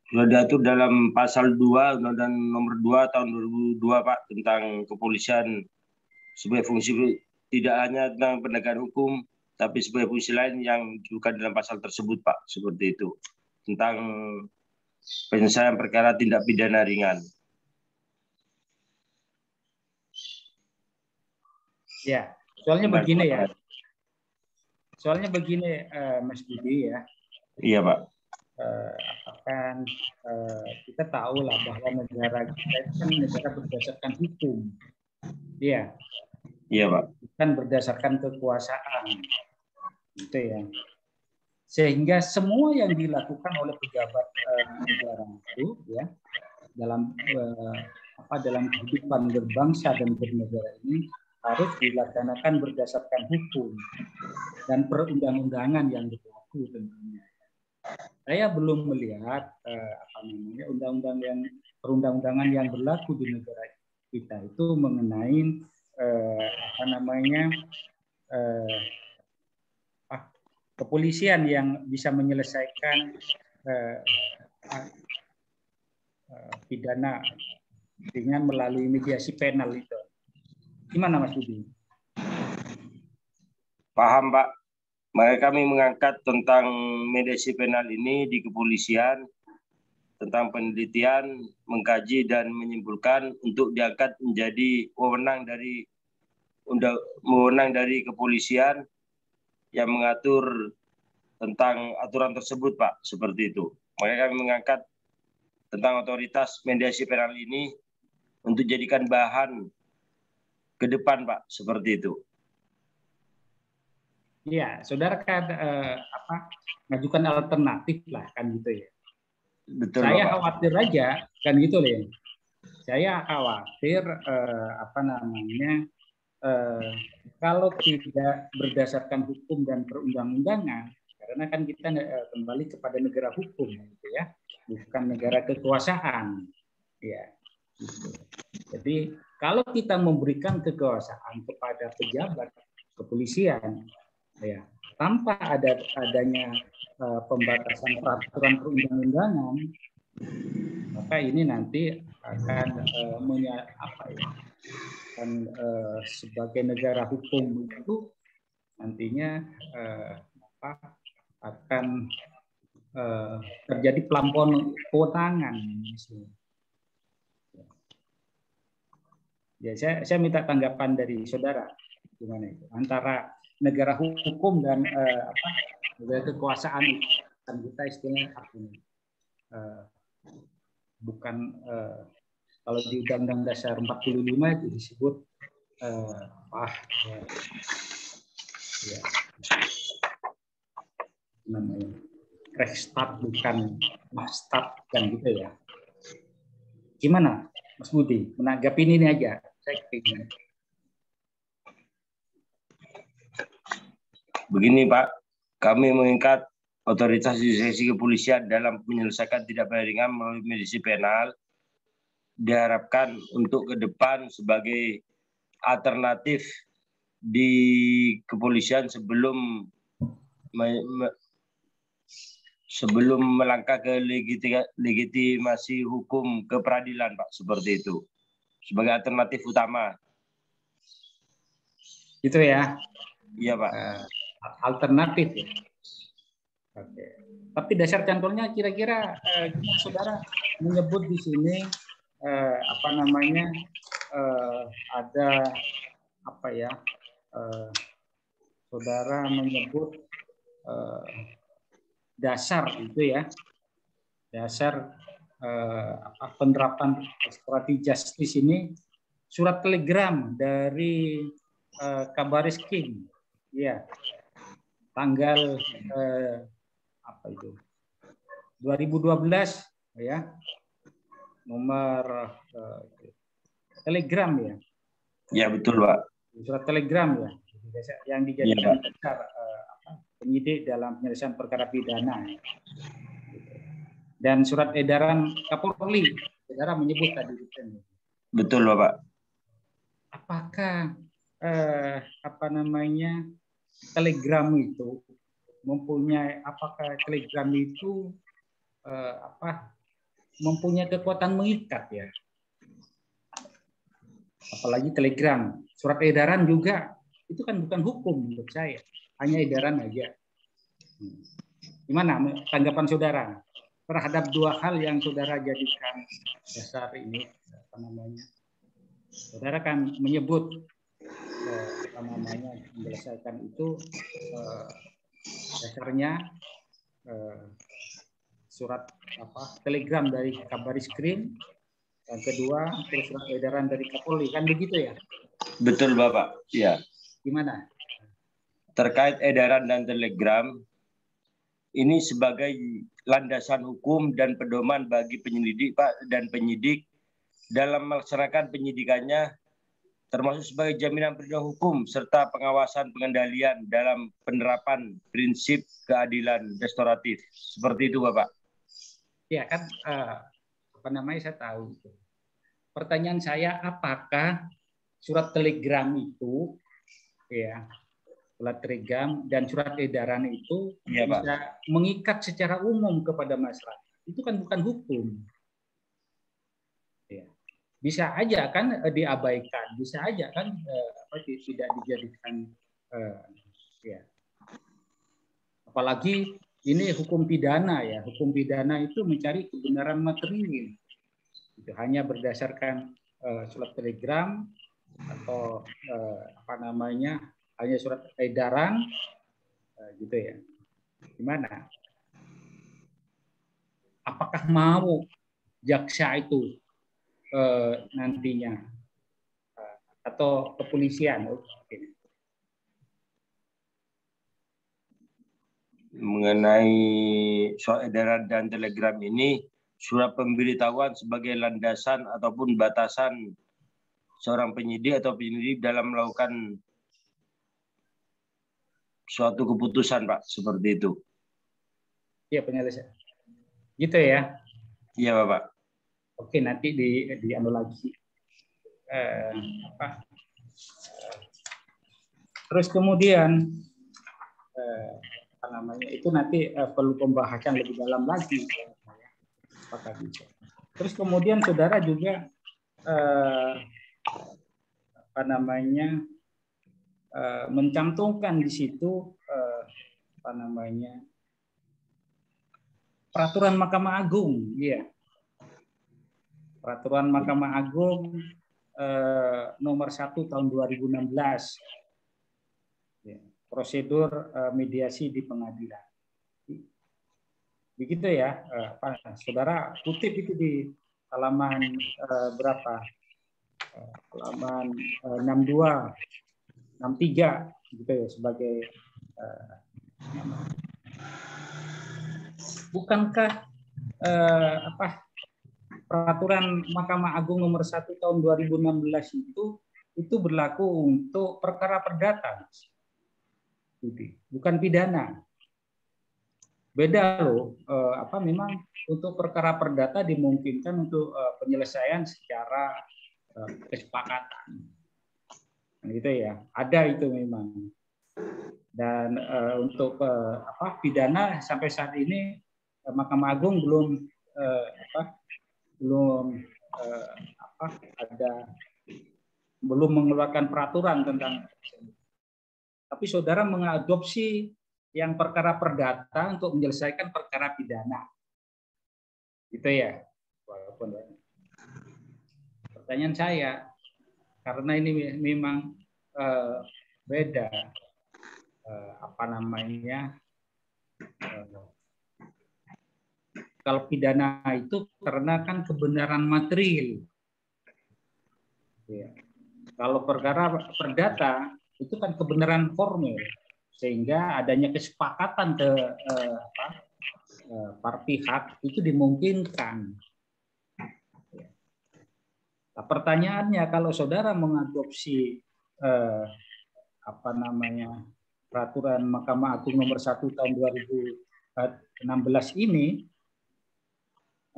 sudah diatur dalam pasal 2 Undang-Undang nomor 2 tahun 2002 Pak, tentang kepolisian sebagai fungsi tidak hanya tentang penegakan hukum tapi sebagai fungsi lain yang juga dalam pasal tersebut Pak, seperti itu, tentang penyelesaian perkara tindak pidana ringan. Ya, soalnya begini ya. Soalnya begini Mas Budi ya. Iya Pak. Kita tahu lah bahwa negara kita itu kan negara berdasarkan hukum, iya Pak, bukan berdasarkan kekuasaan, gitu ya. Sehingga semua yang dilakukan oleh pejabat negara itu, ya, dalam kehidupan berbangsa dan bernegara ini harus dilaksanakan berdasarkan hukum dan perundang-undangan yang berlaku tentunya. Saya belum melihat perundang-undangan yang berlaku di negara kita itu mengenai kepolisian yang bisa menyelesaikan pidana dengan melalui mediasi penal itu. Gimana Mas Budi? Paham Pak. Maka kami mengangkat tentang mediasi penal ini di kepolisian, tentang penelitian, mengkaji dan menyimpulkan untuk diangkat menjadi wewenang dari kepolisian yang mengatur tentang aturan tersebut Pak, seperti itu. Maka kami mengangkat tentang otoritas mediasi penal ini untuk jadikan bahan ke depan Pak, seperti itu. Iya, saudara kan ngajukan alternatif lah kan gitu ya. Betul, saya Bapak. Khawatir aja kan gitu loh. Saya khawatir kalau tidak berdasarkan hukum dan perundang-undangan, karena kan kita kembali kepada negara hukum gitu ya, bukan negara kekuasaan. Ya. Gitu. Jadi kalau kita memberikan kekuasaan kepada pejabat kepolisian, ya, tanpa adanya pembatasan peraturan perundang-undangan, maka ini nanti akan sebagai negara hukum itu nantinya akan terjadi pelampauan kewenangan. Ya, saya minta tanggapan dari saudara gimana itu antara negara hukum dan negara kekuasaan kan kita istilahnya bukan kalau di Undang-Undang Dasar 45 itu disebut namanya Rechtsstaat, bukan staf kan gitu ya. Gimana Mas Budi menanggapi ini aja? Saya kepingin. Begini Pak, kami mengingat otoritas diskresi kepolisian dalam menyelesaikan tindak pidana ringan melalui mediasi penal diharapkan untuk ke depan sebagai alternatif di kepolisian sebelum melangkah ke legitimasi hukum ke peradilan, Pak, seperti itu. Sebagai alternatif utama. Gitu ya? Iya, Pak. Alternatif ya. Oke. Tapi dasar cantolnya kira-kira saudara menyebut di sini ada apa ya? Saudara menyebut dasar itu ya, dasar penerapan restoratif justice ini surat telegram dari Kabariskim, ya, tanggal 2012 ya, nomor telegram ya. Ya betul Pak. Surat telegram ya, yang dijadikan dasar penyidik dalam penyelesaian perkara pidana. Dan surat edaran Kapolri, saudara menyebut tadi. Betul Bapak. Apakah telegram itu mempunyai, apakah telegram itu mempunyai kekuatan mengikat ya? Apalagi telegram, surat edaran juga itu kan bukan hukum menurut saya, hanya edaran aja. Gimana tanggapan saudara terhadap dua hal yang saudara jadikan dasar ini? Saudara kan menyebut menyelesaikan itu dasarnya surat telegram dari Kabariskim, yang kedua terus surat edaran dari Kapolri, kan begitu ya? Betul Bapak. Ya. Gimana? Terkait edaran dan telegram, ini sebagai landasan hukum dan pedoman bagi penyelidik Pak dan penyidik dalam melaksanakan penyidikannya, termasuk sebagai jaminan perlindungan hukum serta pengawasan pengendalian dalam penerapan prinsip keadilan restoratif. Seperti itu Bapak. Ya kan, saya tahu. Pertanyaan saya, apakah surat telegram itu, ya, surat telegram dan surat edaran itu ya, bisa Pak, mengikat secara umum kepada masyarakat? Itu kan bukan hukum. Ya. Bisa aja kan diabaikan, bisa aja kan tidak dijadikan, ya. Apalagi ini hukum pidana ya, hukum pidana itu mencari kebenaran material. Itu hanya berdasarkan surat telegram atau hanya surat edaran, gitu ya. Gimana? Apakah mau jaksa itu nantinya atau kepolisian? Mengenai soal edaran dan telegram ini, surat pemberitahuan sebagai landasan ataupun batasan seorang penyidik atau penyelidik dalam melakukan suatu keputusan, Pak, seperti itu. Iya, penyelesaian. Gitu ya? Iya, Bapak. Oke, nanti di anu lagi. Terus kemudian itu nanti perlu pembahasan lebih dalam lagi. Terus kemudian saudara juga mencantumkan di situ peraturan Mahkamah Agung, ya. Peraturan Mahkamah Agung nomor 1 tahun 2016. Ya. Prosedur mediasi di pengadilan. Begitu ya, saudara kutip itu di halaman berapa? Halaman 62, 63 gitu ya, sebagai bukankah peraturan Mahkamah Agung nomor 1 tahun 2016 itu berlaku untuk perkara perdata, bukan pidana. Beda loh, memang untuk perkara perdata dimungkinkan untuk penyelesaian secara kesepakatan, gitu ya. Ada itu memang. Dan untuk pidana sampai saat ini Mahkamah Agung belum mengeluarkan peraturan tentang. Tapi saudara mengadopsi yang perkara perdata untuk menyelesaikan perkara pidana, gitu ya. Walaupun pertanyaan saya, karena ini memang beda, kalau pidana itu karena kan kebenaran material, ya. Kalau perkara perdata itu kan kebenaran formil, sehingga adanya kesepakatan par pihak itu dimungkinkan. Nah, pertanyaannya, kalau saudara mengadopsi peraturan Mahkamah Agung nomor 1 tahun 2016 ini,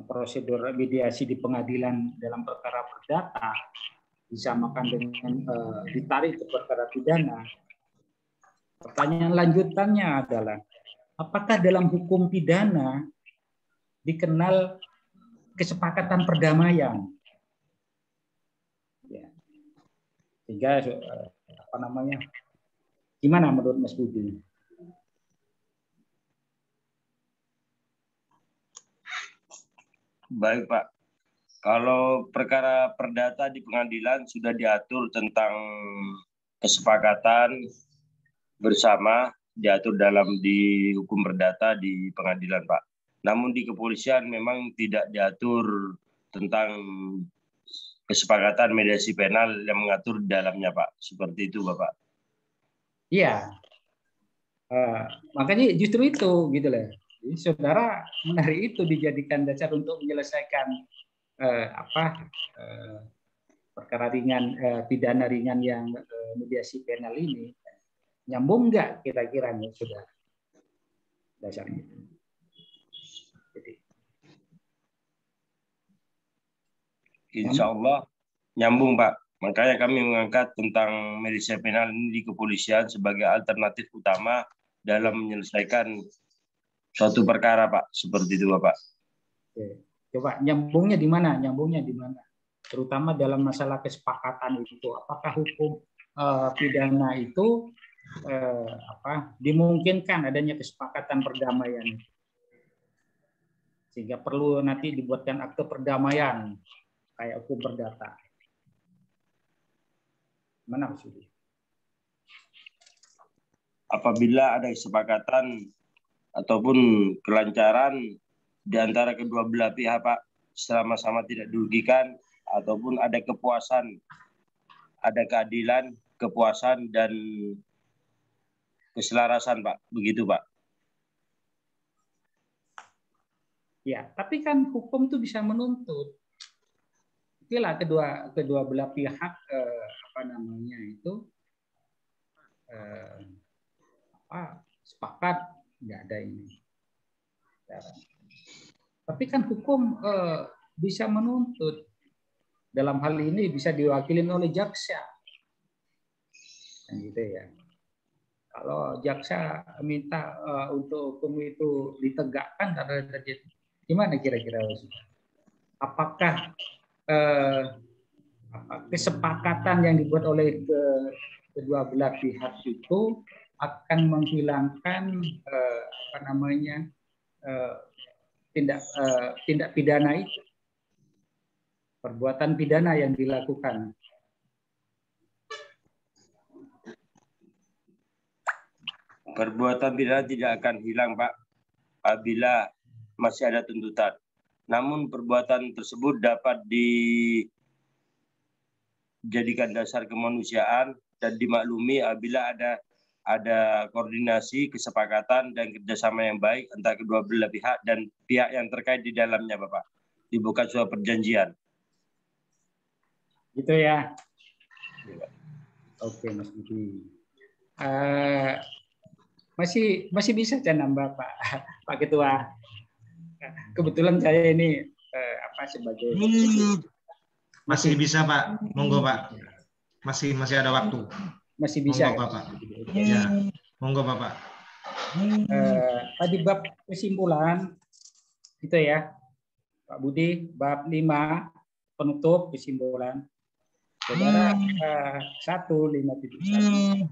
prosedur mediasi di pengadilan dalam perkara perdata disamakan dengan ditarik ke perkara pidana. Pertanyaan lanjutannya adalah, apakah dalam hukum pidana dikenal kesepakatan perdamaian? Ya. Sehingga gimana menurut Mas Budi? Baik Pak, kalau perkara perdata di pengadilan sudah diatur tentang kesepakatan bersama, diatur di hukum perdata di pengadilan Pak. Namun di kepolisian memang tidak diatur tentang kesepakatan mediasi penal yang mengatur di dalamnya Pak. Seperti itu Bapak. Iya, makanya justru itu gitu loh. Jadi saudara menarik itu dijadikan dasar untuk menyelesaikan perkara ringan, pidana ringan yang mediasi penal ini. Nyambung nggak kira-kira nih saudara dasarnya? Insya Allah nyambung Pak. Makanya kami mengangkat tentang mediasi penal ini di kepolisian sebagai alternatif utama dalam menyelesaikan suatu perkara Pak. Seperti itu Bapak. Oke. Coba nyambungnya di mana? Nyambungnya di mana? Terutama dalam masalah kesepakatan itu. Apakah hukum pidana itu dimungkinkan adanya kesepakatan perdamaian, sehingga perlu nanti dibuatkan akte perdamaian kayak hukum perdata? Mana maksudnya? Apabila ada kesepakatan ataupun kelancaran di antara kedua belah pihak Pak, sama-sama tidak dirugikan ataupun ada kepuasan, ada keadilan, kepuasan dan keselarasan Pak, begitu Pak. Ya, tapi kan hukum itu bisa menuntut. Itulah kedua belah pihak sepakat nggak ada ini. Tapi kan hukum bisa menuntut. Dalam hal ini bisa diwakili oleh jaksa. Gitu ya. Kalau jaksa minta untuk hukum itu ditegakkan karena terjadi, gimana kira-kira? Apakah kesepakatan yang dibuat oleh kedua belah pihak itu akan menghilangkan tindak pidana itu, perbuatan pidana yang dilakukan? Perbuatan pidana tidak akan hilang Pak apabila masih ada tuntutan. Namun perbuatan tersebut dapat dijadikan dasar kemanusiaan dan dimaklumi apabila ada koordinasi, kesepakatan, dan kerjasama yang baik antara kedua belah pihak dan pihak yang terkait di dalamnya, Bapak. Dibuat suatu perjanjian. Gitu ya. Oke, Mas Budi. Masih bisa saya nambah, Pak Ketua. Kebetulan saya ini sebagai masih bisa, Pak. Monggo, Pak. Masih ada waktu. Masih bisa. Monggo, Bapak. Ya. Monggo, Bapak. Tadi bab kesimpulan gitu ya, Pak Budi, bab 5 penutup kesimpulan. Saudara 1.5.1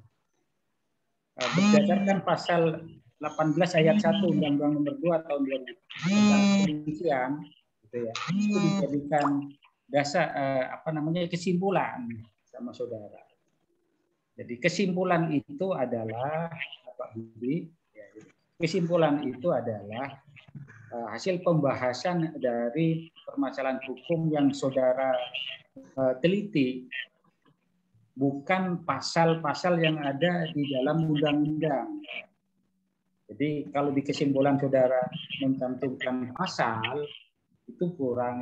berdasarkan pasal 18 ayat 1 Undang-Undang Nomor 2 Tahun 2000 tentang Kepolisian, gitu ya, itu dijadikan dasar kesimpulan sama saudara. Jadi kesimpulan itu adalah Pak Budi, ya, kesimpulan itu adalah hasil pembahasan dari permasalahan hukum yang saudara teliti, bukan pasal-pasal yang ada di dalam undang-undang. Jadi kalau di kesimpulan saudara mencantumkan pasal, itu kurang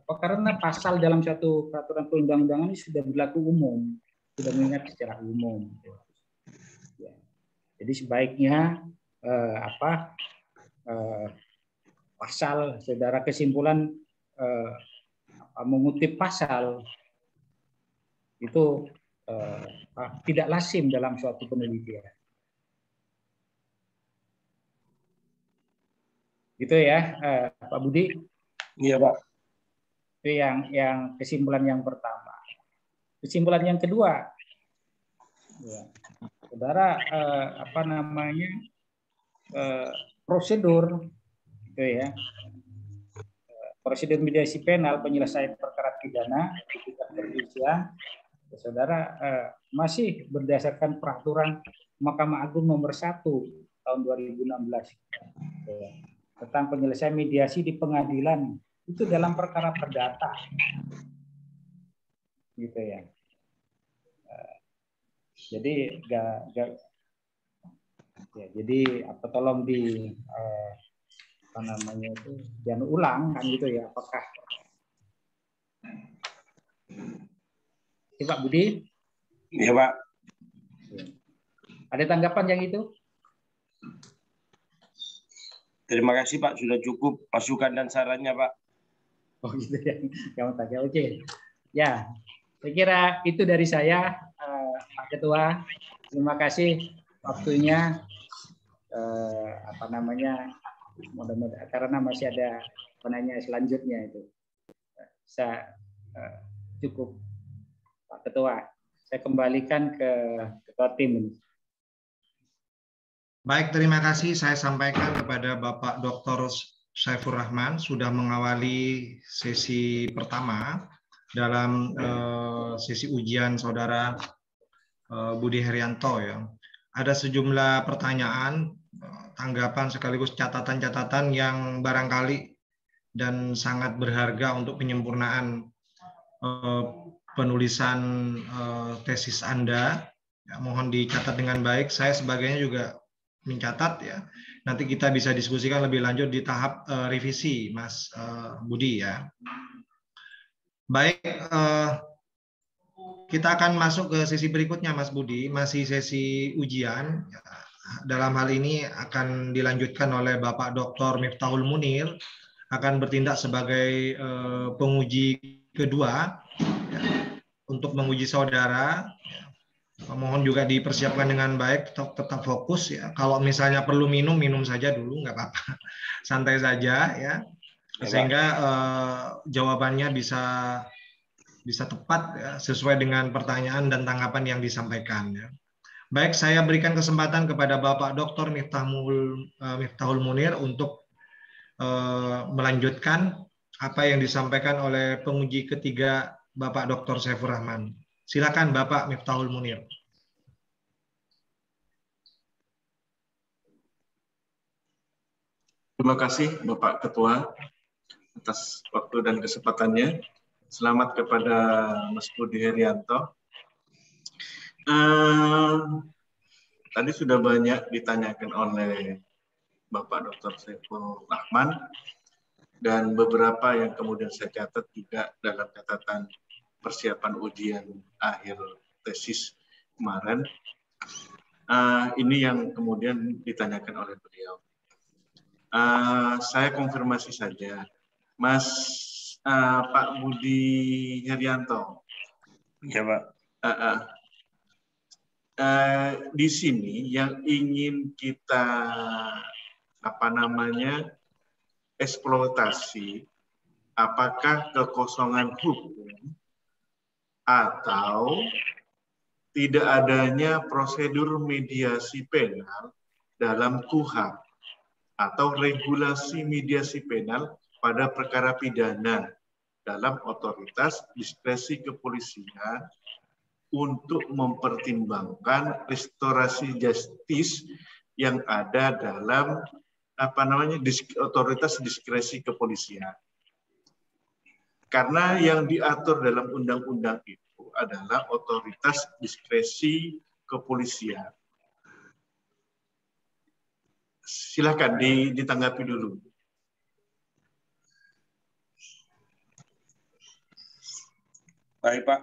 karena pasal dalam satu peraturan perundang-undangan ini sudah berlaku umum, sudah mengingat secara umum. Ya. Jadi sebaiknya pasal saudara kesimpulan mengutip pasal itu tidak lazim dalam suatu penelitian. Gitu ya, Pak Budi? Iya, Pak. Itu yang kesimpulan yang pertama. Kesimpulan yang kedua, ya, saudara prosedur, gitu ya, prosedur mediasi penal penyelesaian perkara pidana di tingkat kepolisian, saudara masih berdasarkan peraturan Mahkamah Agung nomor 1 tahun 2016 ya, tentang penyelesaian mediasi di pengadilan itu dalam perkara perdata, gitu ya. Jadi tolong jangan ulang kan, gitu ya. Apakah Pak Budi? Iya, Pak. Ada tanggapan yang itu? Terima kasih, Pak. Sudah cukup masukan dan sarannya, Pak. Oh gitu ya. Oke. Ya, saya kira itu dari saya, Pak Ketua. Terima kasih waktunya. Mudah-mudahan karena masih ada penanya selanjutnya itu. Saya cukup, Pak Ketua. Saya kembalikan ke Ketua Tim. Baik, terima kasih. Saya sampaikan kepada Bapak Dr. Saifur Rahman sudah mengawali sesi pertama dalam sesi ujian saudara Budi Herianto ya. Ada sejumlah pertanyaan, tanggapan sekaligus catatan-catatan yang barangkali dan sangat berharga untuk penyempurnaan penulisan tesis Anda. Ya, mohon dicatat dengan baik. Saya sebagainya juga mencatat ya. Nanti kita bisa diskusikan lebih lanjut di tahap revisi, Mas Budi ya. Baik, kita akan masuk ke sesi berikutnya, Mas Budi. Masih sesi ujian. Dalam hal ini akan dilanjutkan oleh Bapak Dr. Miftahul Munir, akan bertindak sebagai penguji kedua ya, untuk menguji saudara. Mohon juga dipersiapkan dengan baik, tetap fokus ya. Kalau misalnya perlu minum saja dulu, nggak apa-apa, santai saja ya, sehingga jawabannya bisa tepat ya, sesuai dengan pertanyaan dan tanggapan yang disampaikan ya. Baik, saya berikan kesempatan kepada Bapak Dr. Miftahul Munir untuk melanjutkan apa yang disampaikan oleh penguji ketiga Bapak Dr. Saifur Rahman. Silakan Bapak Miftahul Munir. Terima kasih Bapak Ketua atas waktu dan kesempatannya. Selamat kepada Mas Budi Herianto. Tadi sudah banyak ditanyakan oleh Bapak Dr. Saiful Rahman, dan beberapa yang kemudian saya catat juga dalam catatan persiapan ujian akhir tesis kemarin. Ini yang kemudian ditanyakan oleh beliau. Saya konfirmasi saja, Mas Pak Budi Herianto. Ya, Pak. Di sini yang ingin kita eksploitasi, apakah kekosongan hukum atau tidak adanya prosedur mediasi penal dalam KUHP atau regulasi mediasi penal pada perkara pidana dalam otoritas diskresi kepolisian untuk mempertimbangkan restorasi justice yang ada dalam otoritas diskresi kepolisian. Karena yang diatur dalam undang-undang itu adalah otoritas diskresi kepolisian. Silakan ditanggapi dulu. Baik, Pak.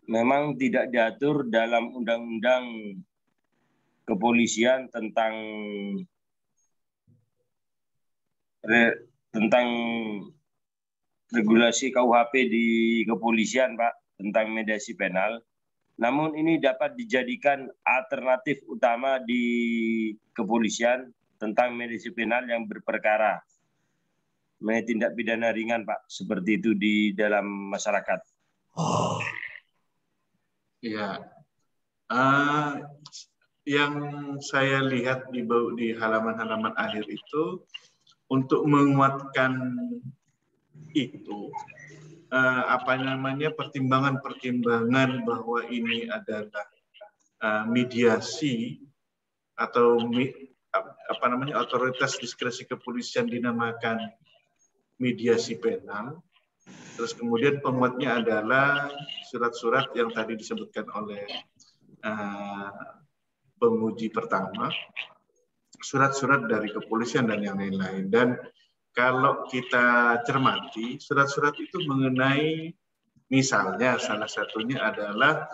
Memang tidak diatur dalam undang-undang kepolisian tentang regulasi KUHP di kepolisian, Pak, tentang mediasi penal. Namun ini dapat dijadikan alternatif utama di kepolisian tentang mediasi penal yang berperkara tindak pidana ringan, Pak, seperti itu di dalam masyarakat. Ya, yang saya lihat di halaman-halaman akhir itu untuk menguatkan itu pertimbangan bahwa ini adalah mediasi atau otoritas diskresi kepolisian dinamakan mediasi penal. Terus kemudian penguatnya adalah surat-surat yang tadi disebutkan oleh penguji pertama, surat-surat dari kepolisian dan yang lain-lain. Dan kalau kita cermati, surat-surat itu mengenai, misalnya salah satunya adalah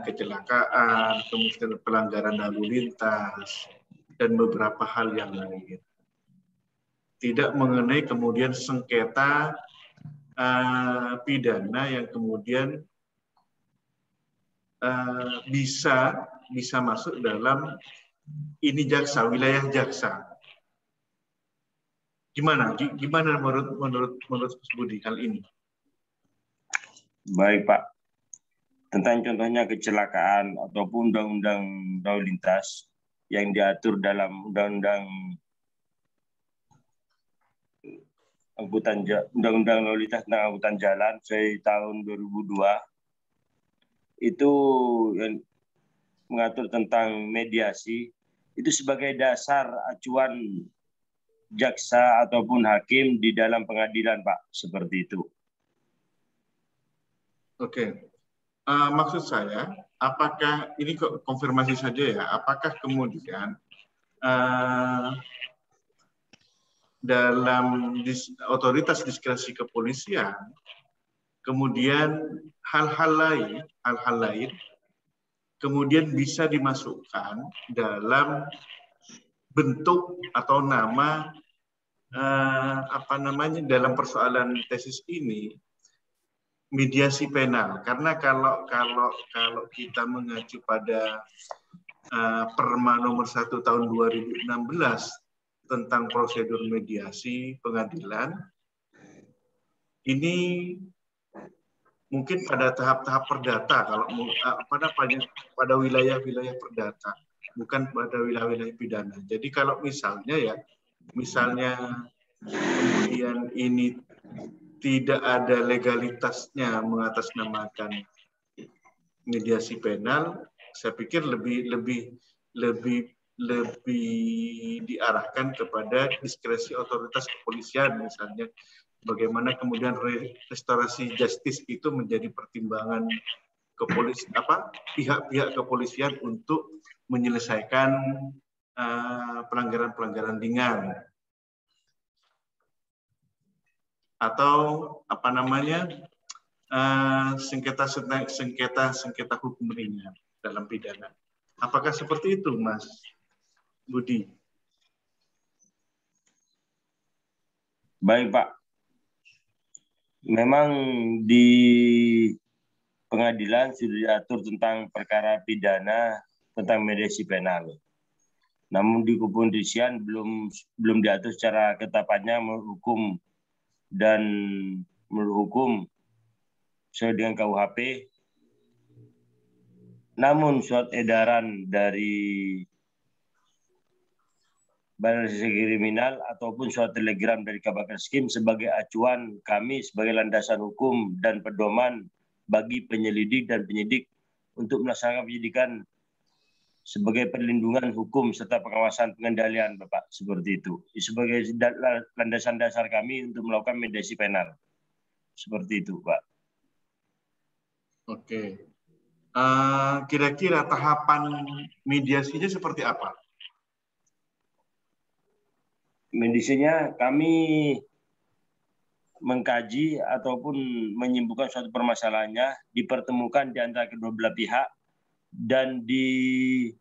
kecelakaan, kemudian pelanggaran lalu lintas, dan beberapa hal yang lain. Tidak mengenai kemudian sengketa pidana yang kemudian bisa masuk dalam ini jaksa, wilayah jaksa. Gimana menurut Mas Budi hal ini? Baik, Pak. Tentang contohnya kecelakaan ataupun undang-undang lalu lintas yang diatur dalam undang-undang lalu lintas tentang angkutan jalan tahun 2002 itu yang mengatur tentang mediasi itu sebagai dasar acuan jaksa ataupun hakim di dalam pengadilan, Pak, seperti itu. Oke. Maksud saya, apakah ini konfirmasi saja ya, apakah kemudian dalam otoritas diskresi kepolisian kemudian hal-hal lain kemudian bisa dimasukkan dalam bentuk atau nama dalam persoalan tesis ini mediasi penal. Karena kalau kita mengacu pada Perma nomor 1 tahun 2016 tentang prosedur mediasi pengadilan, ini mungkin pada tahap-tahap perdata, kalau pada wilayah-wilayah perdata, bukan pada wilayah-wilayah pidana. Jadi kalau misalnya kemudian ini tidak ada legalitasnya mengatasnamakan mediasi penal, saya pikir lebih diarahkan kepada diskresi otoritas kepolisian misalnya bagaimana kemudian restorasi justice itu menjadi pertimbangan pihak-pihak kepolisian untuk menyelesaikan pelanggaran-pelanggaran ringan atau sengketa hukum ringan dalam pidana. Apakah seperti itu, Mas Budi? Baik, Pak. Memang di pengadilan sudah diatur tentang perkara pidana tentang mediasi penal. Namun di kepolisian belum diatur secara ketapatnya menghukum sesuai dengan KUHP. Namun surat edaran dari Badan Reserse Kriminal ataupun surat telegram dari Kabar Reskrim sebagai acuan kami sebagai landasan hukum dan pedoman bagi penyelidik dan penyidik untuk melaksanakan penyidikan sebagai perlindungan hukum serta pengawasan pengendalian, Bapak, seperti itu. Sebagai landasan dasar kami untuk melakukan mediasi penal. Seperti itu, Pak. Oke. Kira-kira tahapan mediasinya seperti apa? Mediasinya kami mengkaji ataupun menyimpulkan suatu permasalahannya, dipertemukan di antara kedua belah pihak dan dibuatkan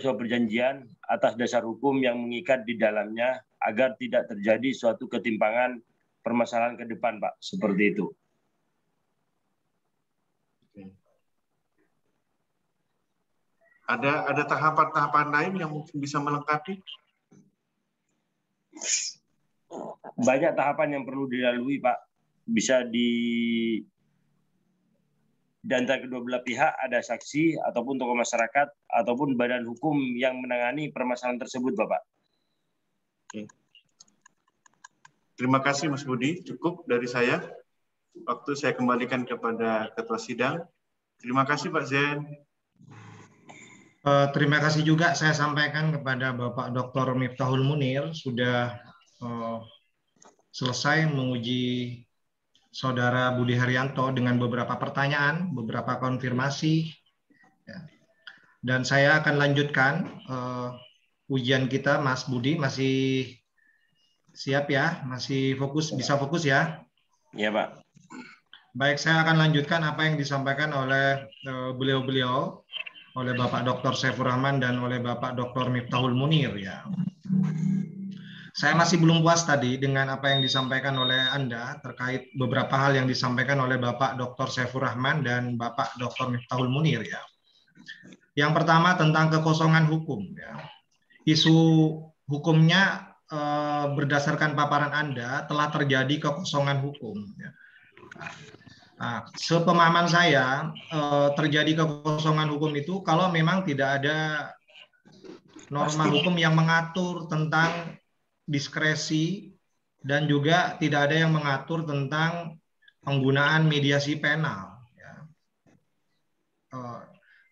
suatu perjanjian atas dasar hukum yang mengikat di dalamnya agar tidak terjadi suatu ketimpangan permasalahan ke depan, Pak. Seperti itu. Ada tahapan-tahapan lain yang mungkin bisa melengkapi? Banyak tahapan yang perlu dilalui, Pak. Bisa di antara kedua belah pihak ada saksi ataupun tokoh masyarakat ataupun badan hukum yang menangani permasalahan tersebut, Bapak. Oke. Terima kasih, Mas Budi. Cukup dari saya. Waktu saya kembalikan kepada Ketua Sidang. Terima kasih, Pak Zen. Terima kasih juga saya sampaikan kepada Bapak Dr. Miftahul Munir sudah selesai menguji Saudara Budi Haryanto dengan beberapa pertanyaan, beberapa konfirmasi. Dan saya akan lanjutkan ujian kita, Mas Budi. Masih siap ya? Masih fokus, bisa fokus ya? Iya, Pak. Baik, saya akan lanjutkan apa yang disampaikan oleh beliau-beliau, oleh Bapak Dr. Saifur Rahman dan oleh Bapak Dr. Miftahul Munir ya. Saya masih belum puas tadi dengan apa yang disampaikan oleh Anda terkait beberapa hal yang disampaikan oleh Bapak Dr. Saifur Rahman dan Bapak Dr. Miftahul Munir ya. Yang pertama tentang kekosongan hukum ya. Isu hukumnya berdasarkan paparan Anda telah terjadi kekosongan hukum ya. Nah, sepemahaman saya terjadi kekosongan hukum itu kalau memang tidak ada norma hukum yang mengatur tentang diskresi dan juga tidak ada yang mengatur tentang penggunaan mediasi penal. Ya.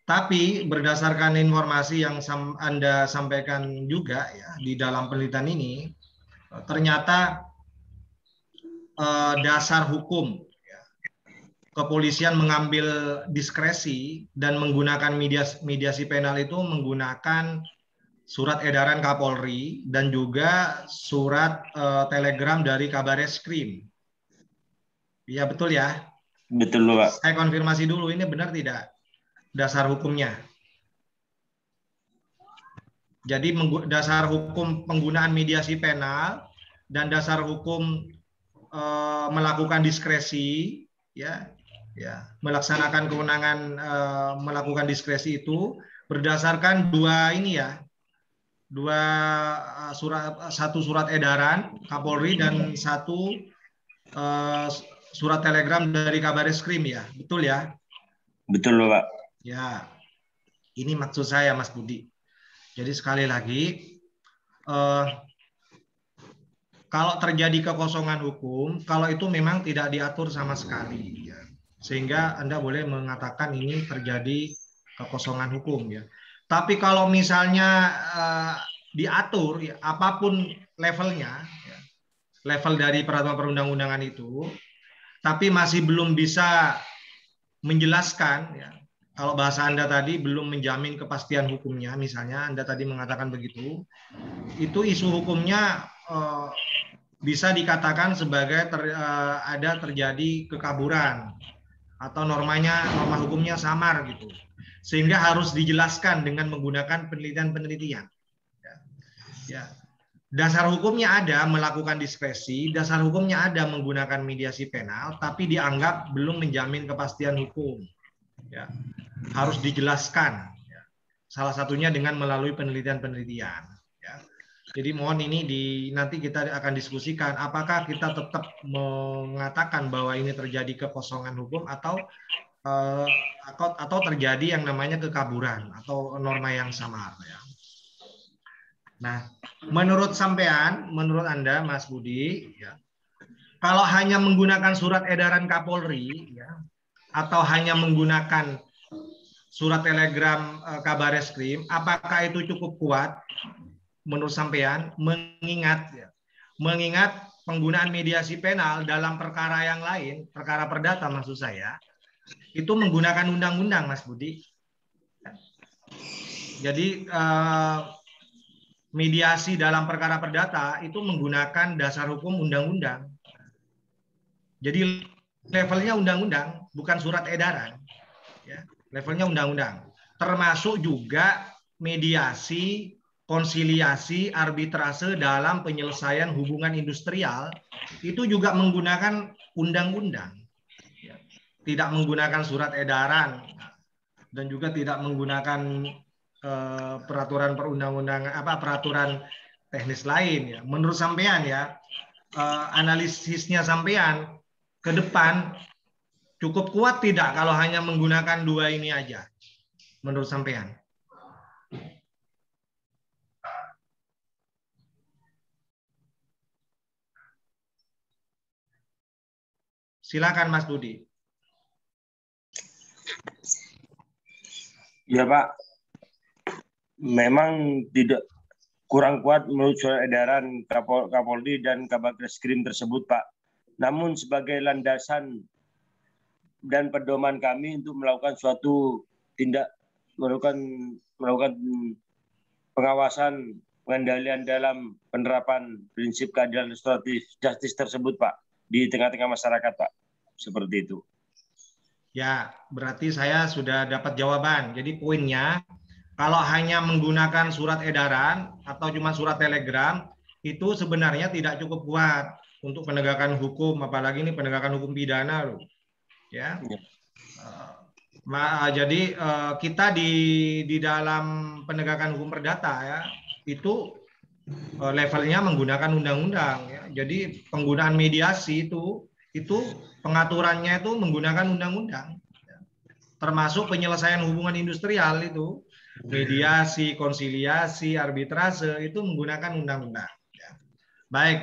Tapi berdasarkan informasi yang Anda sampaikan juga ya di dalam penelitian ini, ternyata dasar hukum kepolisian mengambil diskresi dan menggunakan mediasi penal itu menggunakan surat edaran Kapolri dan juga surat telegram dari Kabar Reskrim. Iya betul ya? Betul, Pak. Saya konfirmasi dulu, ini benar tidak dasar hukumnya? Jadi dasar hukum penggunaan mediasi penal dan dasar hukum melakukan diskresi, ya. Ya, melaksanakan kewenangan melakukan diskresi itu berdasarkan satu surat edaran Kapolri dan satu surat telegram dari Kabar Reskrim ya, betul ya? Betul, Pak. Ya, ini maksud saya, Mas Budi. Jadi sekali lagi, kalau terjadi kekosongan hukum, kalau itu memang tidak diatur sama sekali. Ya. Sehingga Anda boleh mengatakan ini terjadi kekosongan hukum ya. Tapi kalau misalnya diatur ya, apapun levelnya ya, level dari peraturan perundang-undangan itu, tapi masih belum bisa menjelaskan, ya, kalau bahasa Anda tadi belum menjamin kepastian hukumnya, misalnya Anda tadi mengatakan begitu, itu isu hukumnya bisa dikatakan sebagai ada terjadi kekaburan atau norma hukumnya samar gitu, sehingga harus dijelaskan dengan menggunakan penelitian-penelitian. Ya. Dasar hukumnya ada melakukan diskresi, dasar hukumnya ada menggunakan mediasi penal, tapi dianggap belum menjamin kepastian hukum. Ya. Harus dijelaskan. Ya. Salah satunya dengan melalui penelitian-penelitian. Ya. Jadi mohon ini nanti kita akan diskusikan apakah kita tetap mengatakan bahwa ini terjadi kekosongan hukum atau terjadi yang namanya kekaburan atau norma yang samar. Ya. Nah, menurut sampean, menurut Anda, Mas Budi, ya, kalau hanya menggunakan surat edaran Kapolri, ya, atau hanya menggunakan surat telegram Kabareskrim, apakah itu cukup kuat? Menurut sampean, mengingat penggunaan mediasi penal dalam perkara yang lain, perkara perdata maksud saya, itu menggunakan undang-undang, Mas Budi. Jadi mediasi dalam perkara perdata itu menggunakan dasar hukum undang-undang. Jadi levelnya undang-undang, bukan surat edaran. Ya, levelnya undang-undang. Termasuk juga mediasi, konsiliasi, arbitrase dalam penyelesaian hubungan industrial itu juga menggunakan undang-undang. Ya, tidak menggunakan surat edaran dan juga tidak menggunakan peraturan perundang-undangan peraturan teknis lain. Ya. Menurut sampean ya, analisisnya sampean ke depan cukup kuat tidak kalau hanya menggunakan dua ini aja? Menurut sampean? Silakan Mas Budi. Ya Pak, memang tidak kurang kuat menurut surat edaran Kapolri dan Kabareskrim tersebut Pak. Namun sebagai landasan dan pedoman kami untuk melakukan suatu melakukan pengawasan pengendalian dalam penerapan prinsip keadilan restoratif justice tersebut Pak di tengah-tengah masyarakat Pak. Seperti itu. Ya, berarti saya sudah dapat jawaban. Jadi poinnya, kalau hanya menggunakan surat edaran atau cuma surat telegram, itu sebenarnya tidak cukup kuat untuk penegakan hukum, apalagi ini penegakan hukum pidana loh. Ya. Jadi kita di dalam penegakan hukum perdata ya, itu levelnya menggunakan undang-undang. Ya. Jadi penggunaan mediasi itu pengaturannya itu menggunakan undang-undang. Ya. Termasuk penyelesaian hubungan industrial itu, mediasi, konsiliasi, arbitrase itu menggunakan undang-undang. Ya. Baik,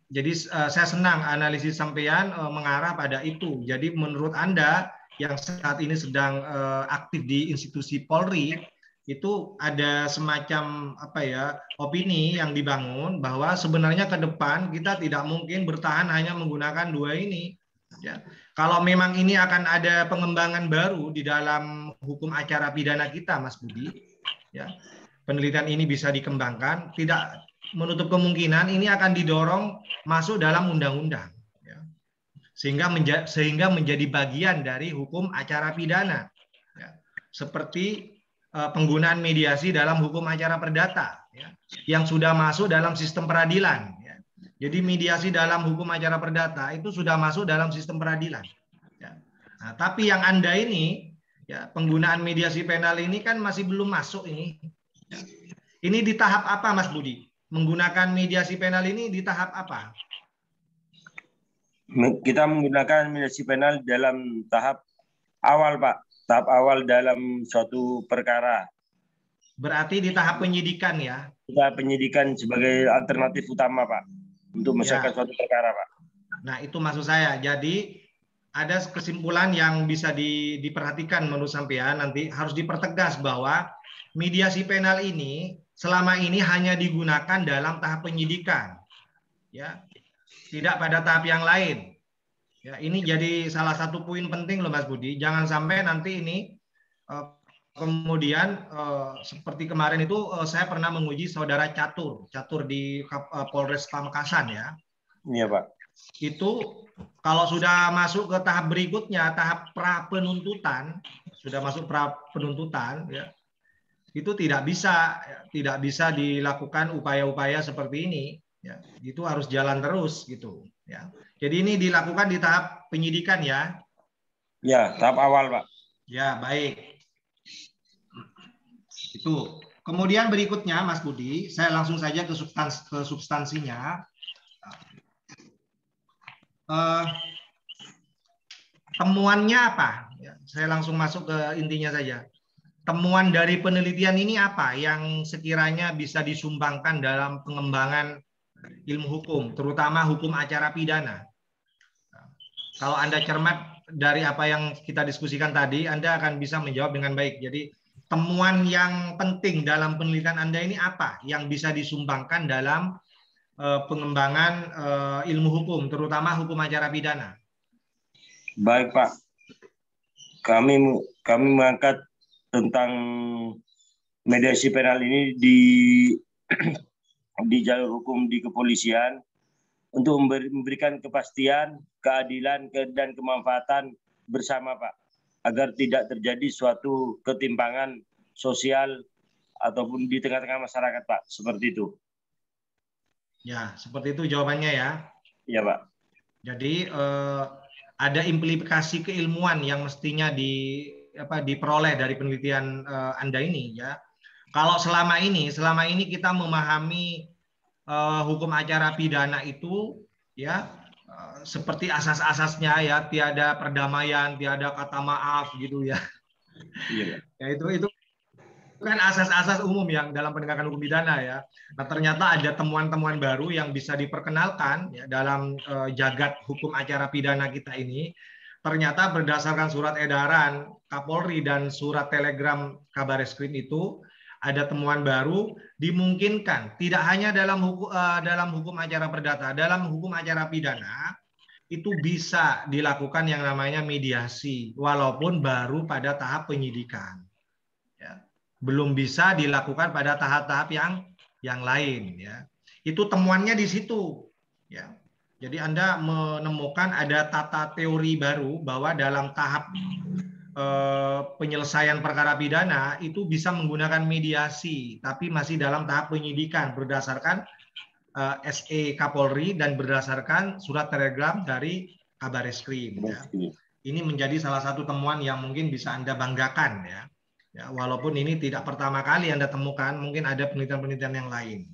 jadi saya senang analisis sampean mengarah pada itu. Jadi menurut Anda yang saat ini sedang aktif di institusi Polri, itu ada semacam opini yang dibangun bahwa sebenarnya ke depan kita tidak mungkin bertahan hanya menggunakan dua ini. Ya. Kalau memang ini akan ada pengembangan baru di dalam hukum acara pidana kita, Mas Budi, ya, penelitian ini bisa dikembangkan, tidak menutup kemungkinan ini akan didorong masuk dalam undang-undang, ya. sehingga menjadi bagian dari hukum acara pidana, ya. Seperti penggunaan mediasi dalam hukum acara perdata, ya, yang sudah masuk dalam sistem peradilan. Ya. Jadi mediasi dalam hukum acara perdata itu sudah masuk dalam sistem peradilan. Ya. Nah, tapi yang Anda ini, ya, penggunaan mediasi penal ini kan masih belum masuk ini. Ya. Ini di tahap apa, Mas Budi? Menggunakan mediasi penal ini di tahap apa? Kita menggunakan mediasi penal dalam tahap awal, Pak. Tahap awal dalam suatu perkara. Berarti di tahap penyidikan ya? Tahap penyidikan sebagai alternatif utama, Pak. Untuk menyelesaikan suatu perkara, Pak. Nah, itu maksud saya. Jadi ada kesimpulan yang bisa diperhatikan menurut sampean, nanti harus dipertegas bahwa mediasi penal ini selama ini hanya digunakan dalam tahap penyidikan. ya, tidak pada tahap yang lain. Ya, ini jadi salah satu poin penting loh Mas Budi. Jangan sampai nanti ini kemudian seperti kemarin itu saya pernah menguji saudara Catur di Polres Pamekasan ya. Iya Pak. Itu kalau sudah masuk ke tahap berikutnya, tahap pra penuntutan, sudah masuk pra penuntutan, ya, itu tidak bisa dilakukan upaya-upaya seperti ini. Ya, itu harus jalan terus gitu. Ya. Jadi ini dilakukan di tahap penyidikan ya. Ya, tahap awal Pak. Ya, baik. Itu. Kemudian berikutnya Mas Budi, saya langsung saja ke substansinya. Temuannya apa? Ya, saya langsung masuk ke intinya saja. Temuan dari penelitian ini apa yang sekiranya bisa disumbangkan dalam pengembangan ilmu hukum, terutama hukum acara pidana? Kalau Anda cermat dari apa yang kita diskusikan tadi, Anda akan bisa menjawab dengan baik. Jadi temuan yang penting dalam penelitian Anda ini apa yang bisa disumbangkan dalam pengembangan ilmu hukum, terutama hukum acara pidana? Baik Pak, kami mengangkat tentang mediasi penal ini di jalur hukum di kepolisian untuk memberikan kepastian, keadilan, dan kemanfaatan bersama Pak, agar tidak terjadi suatu ketimpangan sosial ataupun di tengah-tengah masyarakat Pak, seperti itu. Ya, seperti itu jawabannya ya. Iya Pak. Jadi ada implikasi keilmuan yang mestinya diperoleh dari penelitian Anda ini ya. Kalau selama ini kita memahami hukum acara pidana itu ya seperti asas-asasnya ya, tiada perdamaian, tiada kata maaf gitu ya. Iya. Ya itu kan asas-asas umum yang dalam penegakan hukum pidana ya. Nah, ternyata ada temuan-temuan baru yang bisa diperkenalkan ya, dalam jagat hukum acara pidana kita ini. Ternyata berdasarkan surat edaran Kapolri dan surat telegram Kabareskrim itu ada temuan baru, dimungkinkan tidak hanya dalam hukum acara perdata, dalam hukum acara pidana itu bisa dilakukan yang namanya mediasi walaupun baru pada tahap penyidikan. Ya. Belum bisa dilakukan pada tahap-tahap yang lain ya. Itu temuannya di situ ya. Jadi Anda menemukan ada tata teori baru bahwa dalam tahap penyelesaian perkara pidana itu bisa menggunakan mediasi, tapi masih dalam tahap penyidikan berdasarkan SE Kapolri dan berdasarkan surat telegram dari Kabareskrim. Ya. Ini menjadi salah satu temuan yang mungkin bisa Anda banggakan ya. Ya, walaupun ini tidak pertama kali Anda temukan, mungkin ada penelitian-penelitian yang lain.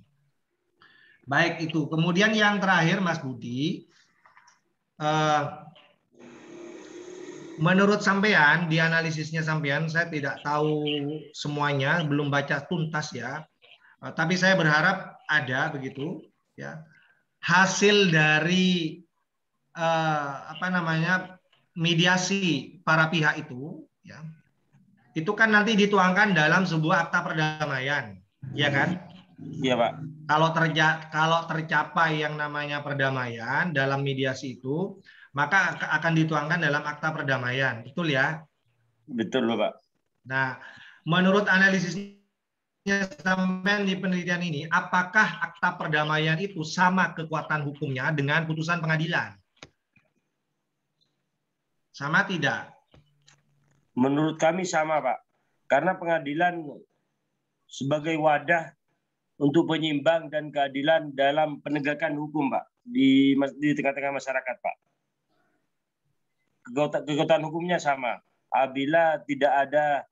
Baik itu. Kemudian yang terakhir, Mas Budi, menurut sampean, di analisisnya sampean, saya tidak tahu semuanya, belum baca tuntas ya. Tapi saya berharap ada begitu ya. Hasil dari mediasi para pihak itu ya. Itu kan nanti dituangkan dalam sebuah akta perdamaian, ya kan? Iya Pak. Kalau tercapai yang namanya perdamaian dalam mediasi itu, maka akan dituangkan dalam akta perdamaian, betul ya? Betul Pak. Nah, menurut analisisnya sampai di penelitian ini, apakah akta perdamaian itu sama kekuatan hukumnya dengan putusan pengadilan? Sama tidak? Menurut kami sama Pak, karena pengadilan sebagai wadah untuk penyimbang dan keadilan dalam penegakan hukum Pak di tengah-tengah masyarakat Pak. Kekuatan hukumnya sama. Apabila tidak ada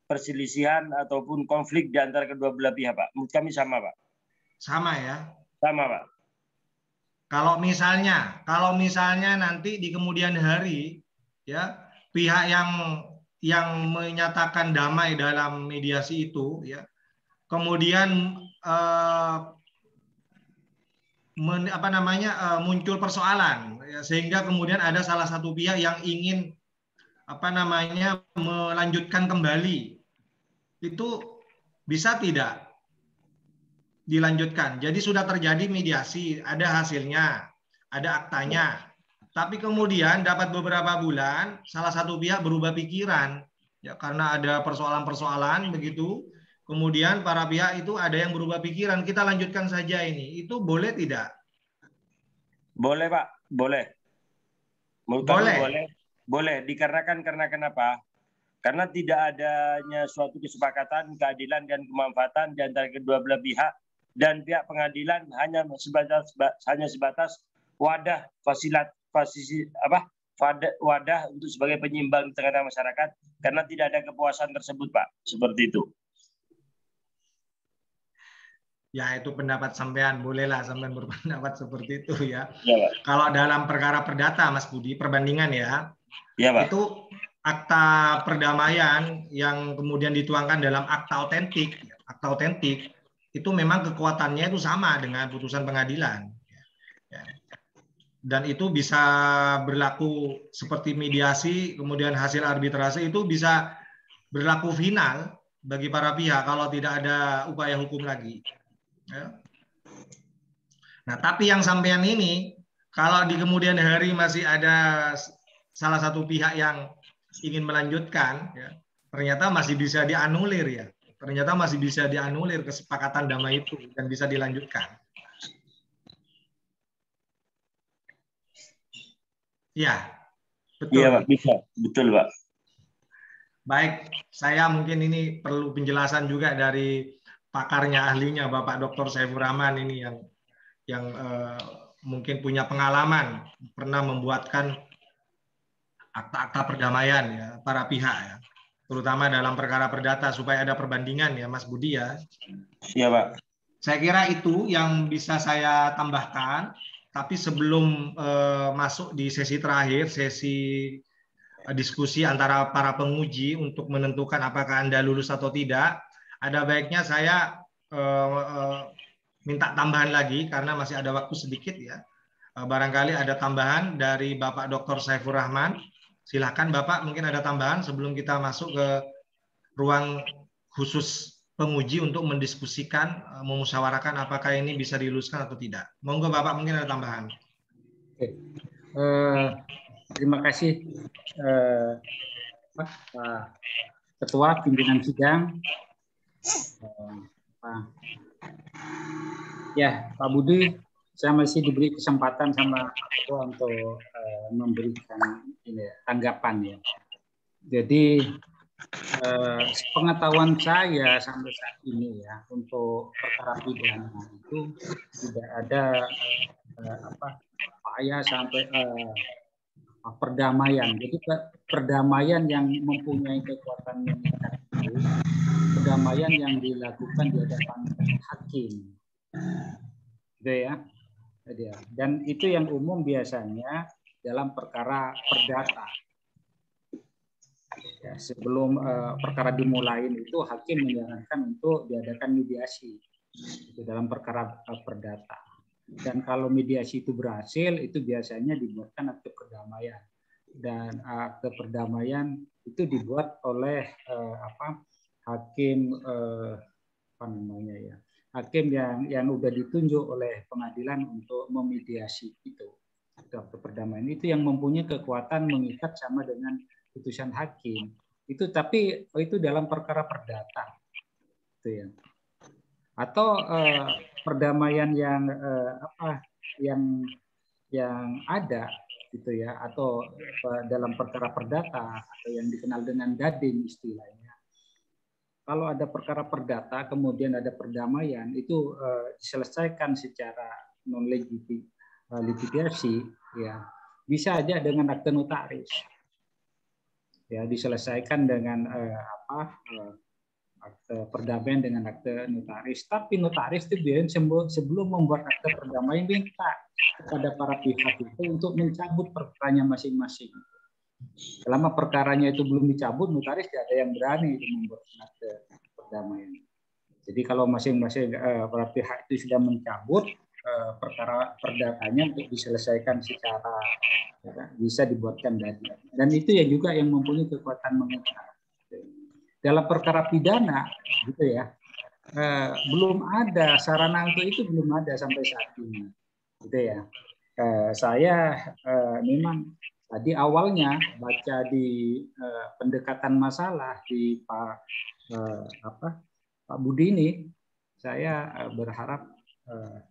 perselisihan ataupun konflik di antara kedua belah pihak Pak. Menurut kami sama Pak. Sama ya? Sama Pak. Kalau misalnya nanti di kemudian hari ya pihak yang menyatakan damai dalam mediasi itu ya kemudian muncul persoalan ya, sehingga kemudian ada salah satu pihak yang ingin melanjutkan kembali, itu bisa tidak dilanjutkan. Jadi sudah terjadi mediasi, ada hasilnya, ada aktanya. Tapi kemudian dapat beberapa bulan, salah satu pihak berubah pikiran, ya karena ada persoalan-persoalan begitu. Kemudian para pihak itu ada yang berubah pikiran, kita lanjutkan saja ini. Itu boleh tidak? Boleh, Pak. Boleh. Menurut kami boleh. Boleh. Dikarenakan karena kenapa? Karena tidak adanya suatu kesepakatan, keadilan, dan kemanfaatan di antara kedua belah pihak, dan pihak pengadilan hanya sebatas wadah wadah untuk sebagai penyimbang di tengah masyarakat, karena tidak ada kepuasan tersebut, Pak. Seperti itu. Ya, itu pendapat sampean, bolehlah sampean berpendapat seperti itu ya. Ya, Pak. Kalau dalam perkara perdata, Mas Budi, perbandingan ya, ya, Pak. Itu akta perdamaian yang kemudian dituangkan dalam akta otentik itu memang kekuatannya itu sama dengan putusan pengadilan. Dan itu bisa berlaku seperti mediasi, kemudian hasil arbitrase itu bisa berlaku final bagi para pihak kalau tidak ada upaya hukum lagi. Nah, tapi yang sampean ini, kalau di kemudian hari masih ada salah satu pihak yang ingin melanjutkan, ya, ternyata masih bisa dianulir ya. Ternyata masih bisa dianulir kesepakatan damai itu dan bisa dilanjutkan. Ya, betul. Iya, Pak. Bisa, betul, Pak. Baik, saya mungkin ini perlu penjelasan juga dari pakarnya, ahlinya, Bapak Dr. Saifur Rahman ini yang mungkin punya pengalaman pernah membuatkan akta-akta perdamaian ya para pihak ya, terutama dalam perkara perdata supaya ada perbandingan ya, Mas Budi ya. Iya, Pak. Saya kira itu yang bisa saya tambahkan. Tapi sebelum masuk di sesi terakhir, sesi diskusi antara para penguji untuk menentukan apakah Anda lulus atau tidak, ada baiknya saya minta tambahan lagi karena masih ada waktu sedikit ya. Barangkali ada tambahan dari Bapak Dr. Saifur Rahman. Silakan Bapak, mungkin ada tambahan sebelum kita masuk ke ruang khusus penguji untuk mendiskusikan, memusyawarahkan apakah ini bisa diluluskan atau tidak. Monggo Bapak, mungkin ada tambahan. Oke. Terima kasih Pak Ketua Pimpinan Sidang. Ya, Pak Budi, saya masih diberi kesempatan sama Pak Ketua untuk memberikan ini, tanggapan ya. Jadi pengetahuan saya sampai saat ini ya untuk perkara pidana itu tidak ada upaya sampai perdamaian. Jadi perdamaian yang mempunyai kekuatan mengikat itu perdamaian yang dilakukan di hadapan hakim, gitu ya. Dan itu yang umum biasanya dalam perkara perdata. Ya, sebelum perkara dimulai itu hakim menyarankan untuk diadakan mediasi itu dalam perkara perdata. Dan kalau mediasi itu berhasil, itu biasanya dibuatkan akte perdamaian. Dan akte perdamaian itu dibuat oleh hakim hakim yang sudah ditunjuk oleh pengadilan untuk memediasi itu. Akte perdamaian itu yang mempunyai kekuatan mengikat sama dengan putusan hakim itu, tapi itu dalam perkara perdata itu ya. Atau perdamaian yang ada gitu ya, atau dalam perkara perdata atau yang dikenal dengan dading istilahnya. Kalau ada perkara perdata kemudian ada perdamaian itu diselesaikan secara non litigasi ya, bisa aja dengan akte notaris. Ya, diselesaikan dengan akte perdamaian dengan akte notaris. Tapi notaris itu biasanya sebelum membuat akte perdamaian minta kepada para pihak itu untuk mencabut perkaranya masing-masing. Selama perkaranya itu belum dicabut, notaris tidak ada yang berani membuat akte perdamaian. Jadi kalau masing-masing para pihak itu sudah mencabut perkara perdatanya untuk diselesaikan secara bisa dibuatkan dading. Dan itu ya juga yang mempunyai kekuatan mengikat. Dalam perkara pidana gitu ya, belum ada sarana untuk itu, belum ada sampai saat ini, gitu ya. Saya memang tadi awalnya baca di pendekatan masalah di Pak Budi ini, saya berharap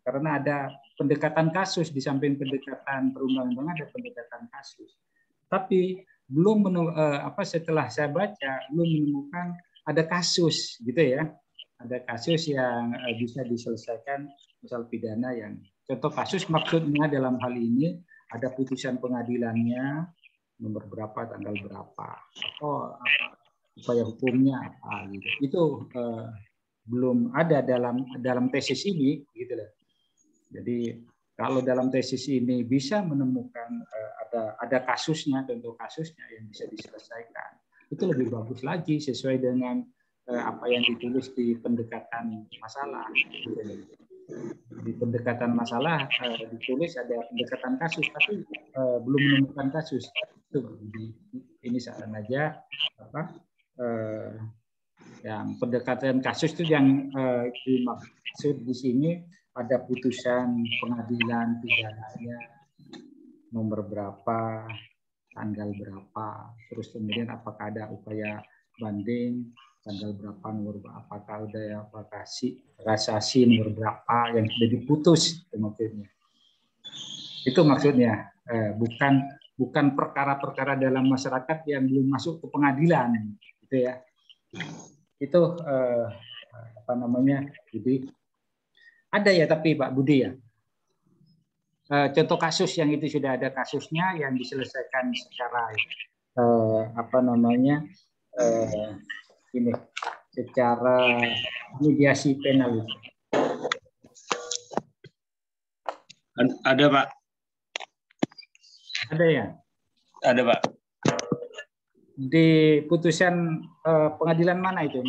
karena ada pendekatan kasus di samping pendekatan perundang-undangan, ada pendekatan kasus. Tapi belum setelah saya baca belum menemukan ada kasus, gitu ya. Ada kasus yang bisa diselesaikan misal pidana yang contoh kasus maksudnya dalam hal ini ada putusan pengadilannya nomor berapa, tanggal berapa, atau upaya hukumnya apa gitu. Itu belum ada dalam tesis ini, gitu loh. Jadi kalau dalam tesis ini bisa menemukan ada kasusnya, contoh kasusnya yang bisa diselesaikan, itu lebih bagus lagi sesuai dengan apa yang ditulis di pendekatan masalah. Gitu loh. Di pendekatan masalah ditulis ada pendekatan kasus, tapi belum menemukan kasus. Ini saran aja yang pendekatan kasus itu yang dimaksud di sini ada putusan pengadilan pidananya nomor berapa, tanggal berapa, terus kemudian apakah ada upaya banding tanggal berapa, nomor berapa, apakah ada kasasi nomor berapa yang sudah diputus, maksudnya. Itu maksudnya, bukan perkara-perkara dalam masyarakat yang belum masuk ke pengadilan, gitu ya. Itu jadi ada ya, tapi Pak Budi ya, contoh kasus yang itu sudah ada kasusnya yang diselesaikan secara secara mediasi penal. Ada Pak. Ada ya. Ada Pak. Di putusan pengadilan mana itu?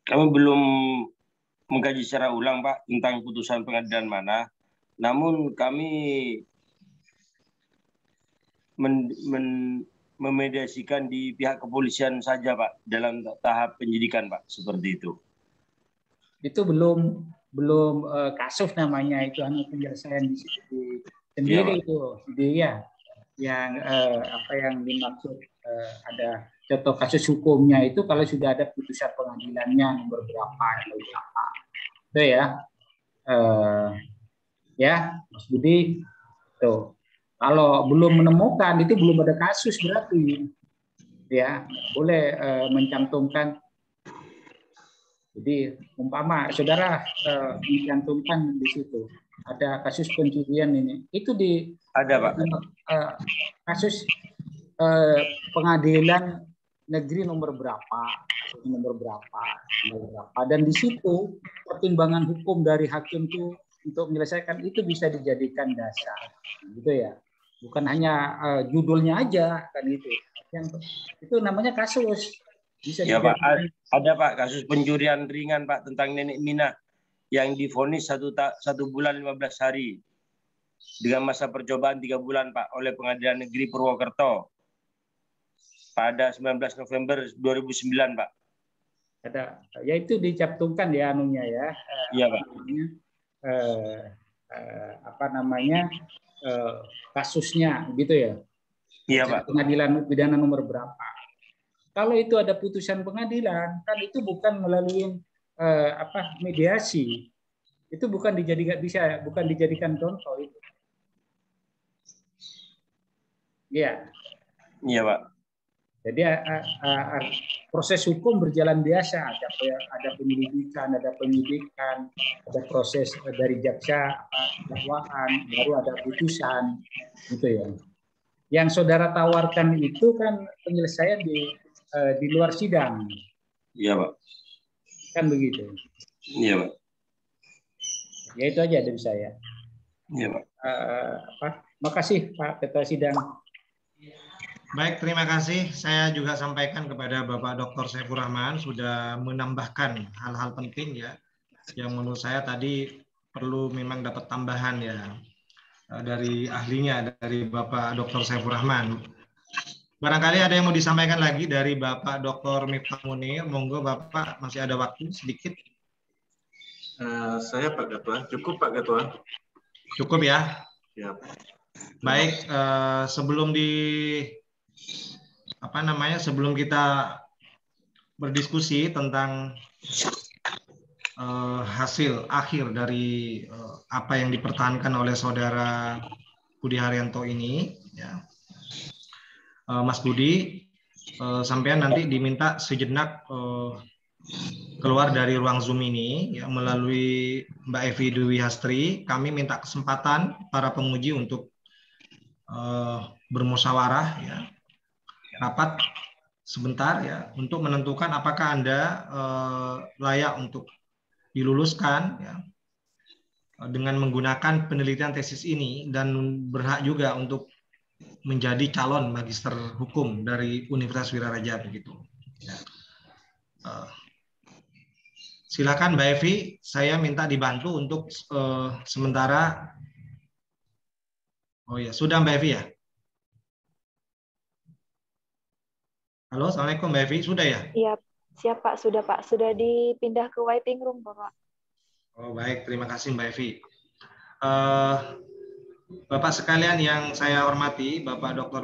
Kami belum mengkaji secara ulang Pak tentang putusan pengadilan mana. Namun kami memediasikan di pihak kepolisian saja Pak dalam tahap penyidikan Pak, seperti itu. Itu belum kasus namanya, itu hanya penyelesaian di situ sendiri ya, itu dia yang apa yang dimaksud ada contoh kasus hukumnya itu kalau sudah ada putusan pengadilannya nomor berapa itu ya ya Mas Budi tuh. Kalau belum menemukan itu belum ada kasus berarti ya boleh mencantumkan. Jadi umpama saudara mencantumkan di situ ada kasus pencurian ini, itu di ada Pak kasus pengadilan negeri nomor berapa dan di situ pertimbangan hukum dari hakim itu untuk menyelesaikan itu bisa dijadikan dasar, gitu ya. Bukan hanya judulnya aja kan itu. Itu namanya kasus. Bisa ya Pak, ada Pak kasus pencurian ringan Pak tentang Nenek Mina yang divonis 1 bulan 15 hari dengan masa percobaan 3 bulan Pak oleh Pengadilan Negeri Purwokerto pada 19 November 2009 Pak. Ada, ya itu dicantumkan ya anunya ya. Iya Pak. Kasusnya gitu ya. Iya Pak. Pengadilan pidana nomor berapa. Kalau itu ada putusan pengadilan, kan itu bukan melalui mediasi. Itu bukan dijadikan contoh itu. Iya. Iya Pak. Jadi proses hukum berjalan biasa, ada penyelidikan, ada penyidikan, ada proses dari jaksa, dakwaan, baru ada putusan, gitu ya. Yang saudara tawarkan itu kan penyelesaian di luar sidang. Iya Pak. Kan begitu. Iya Pak. Ya itu aja dari saya. Iya Pak. Makasih Pak Ketua Sidang. Baik, terima kasih. Saya juga sampaikan kepada Bapak Dr. Saifur Rahman sudah menambahkan hal-hal penting ya, yang menurut saya tadi perlu memang dapat tambahan ya dari ahlinya, dari Bapak Dr. Saifur Rahman. Barangkali ada yang mau disampaikan lagi dari Bapak Dr. Miftah Munir. Monggo Bapak, masih ada waktu sedikit. Saya Pak Ketua, cukup Pak Ketua. Cukup ya. Ya. Baik, sebelum kita berdiskusi tentang hasil akhir dari apa yang dipertahankan oleh saudara Budi Haryanto ini, ya. Mas Budi, sampean nanti diminta sejenak keluar dari ruang Zoom ini, ya, melalui Mbak Evi Dwi Hastri. Kami minta kesempatan para penguji untuk bermusyawarah, ya, rapat sebentar, ya, untuk menentukan apakah Anda layak untuk diluluskan, ya, dengan menggunakan penelitian tesis ini, dan berhak juga untuk menjadi calon magister hukum dari Universitas Wiraraja, begitu. Ya. Silakan Mbak Evi, saya minta dibantu untuk sementara. Oh ya, sudah Mbak Evi ya? Halo, Assalamualaikum Mbak Evi, sudah ya? Iya, siap Pak, sudah Pak. Sudah dipindah ke waiting room Bapak. Oh baik, terima kasih Mbak Evi. Bapak sekalian yang saya hormati, Bapak Dr.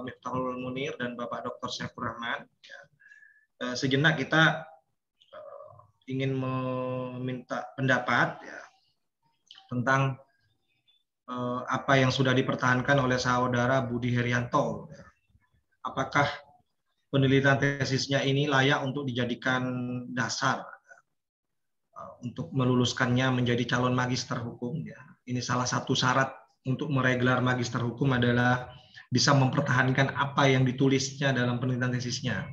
Miftahul Munir dan Bapak Dr. Syaifur Rahman, ya, sejenak kita ingin meminta pendapat, ya, tentang apa yang sudah dipertahankan oleh saudara Budi Haryanto. Ya. Apakah penelitian tesisnya ini layak untuk dijadikan dasar untuk meluluskannya menjadi calon magister hukum, ya. Ini salah satu syarat untuk meraih gelar magister hukum adalah bisa mempertahankan apa yang ditulisnya dalam penelitian tesisnya.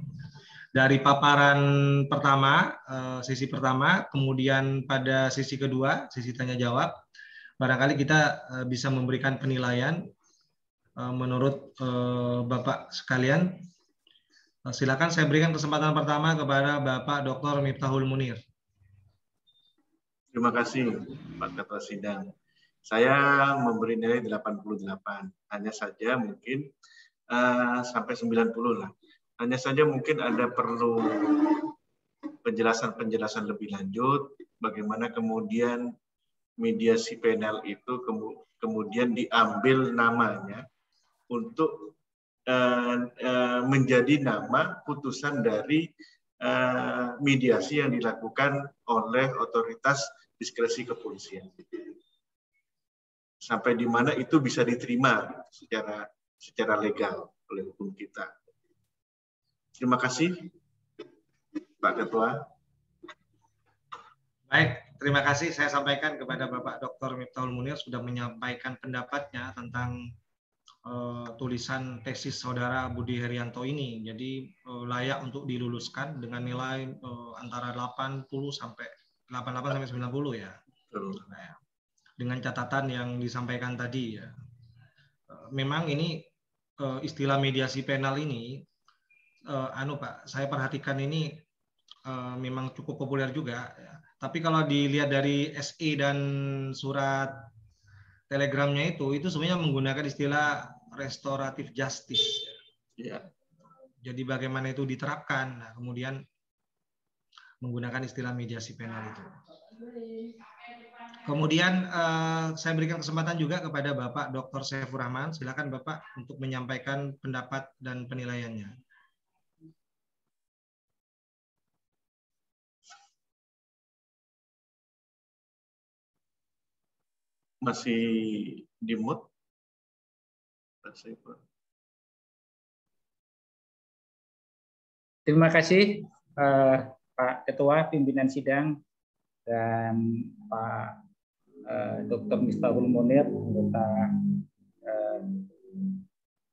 Dari paparan pertama, sesi pertama, kemudian pada sesi kedua, sesi tanya jawab, barangkali kita bisa memberikan penilaian menurut Bapak sekalian. Silakan saya berikan kesempatan pertama kepada Bapak Dr. Miftahul Munir. Terima kasih Pak Ketua Sidang. Saya memberi nilai 88. Hanya saja mungkin sampai 90 lah. Hanya saja mungkin ada perlu penjelasan-penjelasan lebih lanjut. Bagaimana kemudian mediasi panel itu kemudian diambil namanya untuk menjadi nama putusan dari mediasi yang dilakukan oleh otoritas diskresi kepolisian. Sampai di mana itu bisa diterima secara legal oleh hukum kita. Terima kasih, Pak Ketua. Baik, terima kasih. Saya sampaikan kepada Bapak Dr. Miftahul Munir sudah menyampaikan pendapatnya tentang tulisan tesis saudara Budi Haryanto ini. Jadi layak untuk diluluskan dengan nilai antara 80 sampai 88 sampai 90 ya. Nah, dengan catatan yang disampaikan tadi, ya. Memang ini istilah mediasi penal ini Pak, saya perhatikan ini memang cukup populer juga, ya. Tapi kalau dilihat dari SE dan surat telegramnya itu sebenarnya menggunakan istilah restoratif justice. Ya. Jadi bagaimana itu diterapkan, nah, kemudian menggunakan istilah mediasi penal itu. Kemudian saya berikan kesempatan juga kepada Bapak Dr. Syaifur Rahman. Silakan Bapak untuk menyampaikan pendapat dan penilaiannya. Masih di mute? Terima kasih Pak Ketua Pimpinan Sidang dan Pak Dr. Miftahul Munir, anggota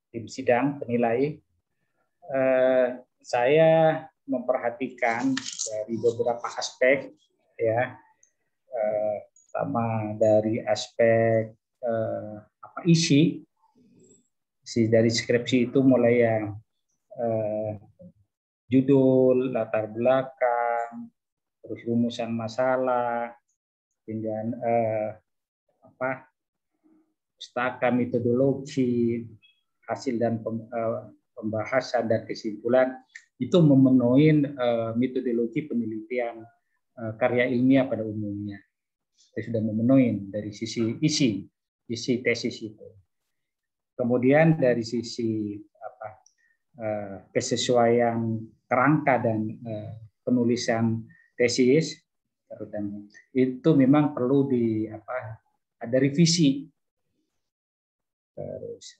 tim sidang penilai. Saya memperhatikan dari beberapa aspek, ya, sama dari aspek isi dari skripsi itu, mulai yang judul, latar belakang, terus rumusan masalah, dengan pustaka, metodologi, hasil dan pembahasan dan kesimpulan itu memenuhi metodologi penelitian karya ilmiah pada umumnya. Kita sudah memenuhi dari sisi isi tesis itu. Kemudian dari sisi kesesuaian kerangka dan penulisan tesis, terutama itu memang perlu ada revisi. Terus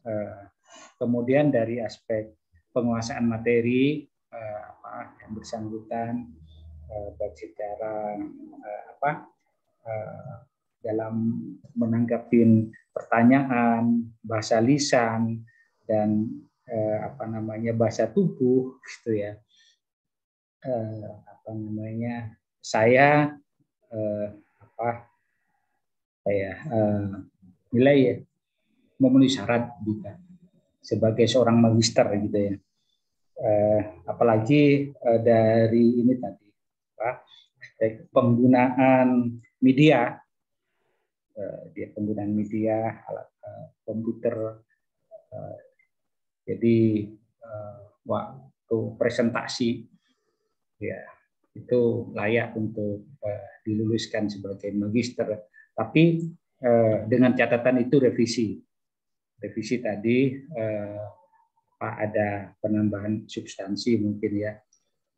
kemudian dari aspek penguasaan materi yang bersangkutan, baik secara dalam menanggapi pertanyaan, bahasa lisan, dan bahasa tubuh, gitu ya. Saya nilai ya, memenuhi syarat juga sebagai seorang magister, gitu ya. Apalagi dari ini tadi penggunaan media, penggunaan media, alat komputer. Jadi waktu presentasi ya itu layak untuk diluluskan sebagai magister. Tapi dengan catatan itu revisi tadi ada penambahan substansi mungkin ya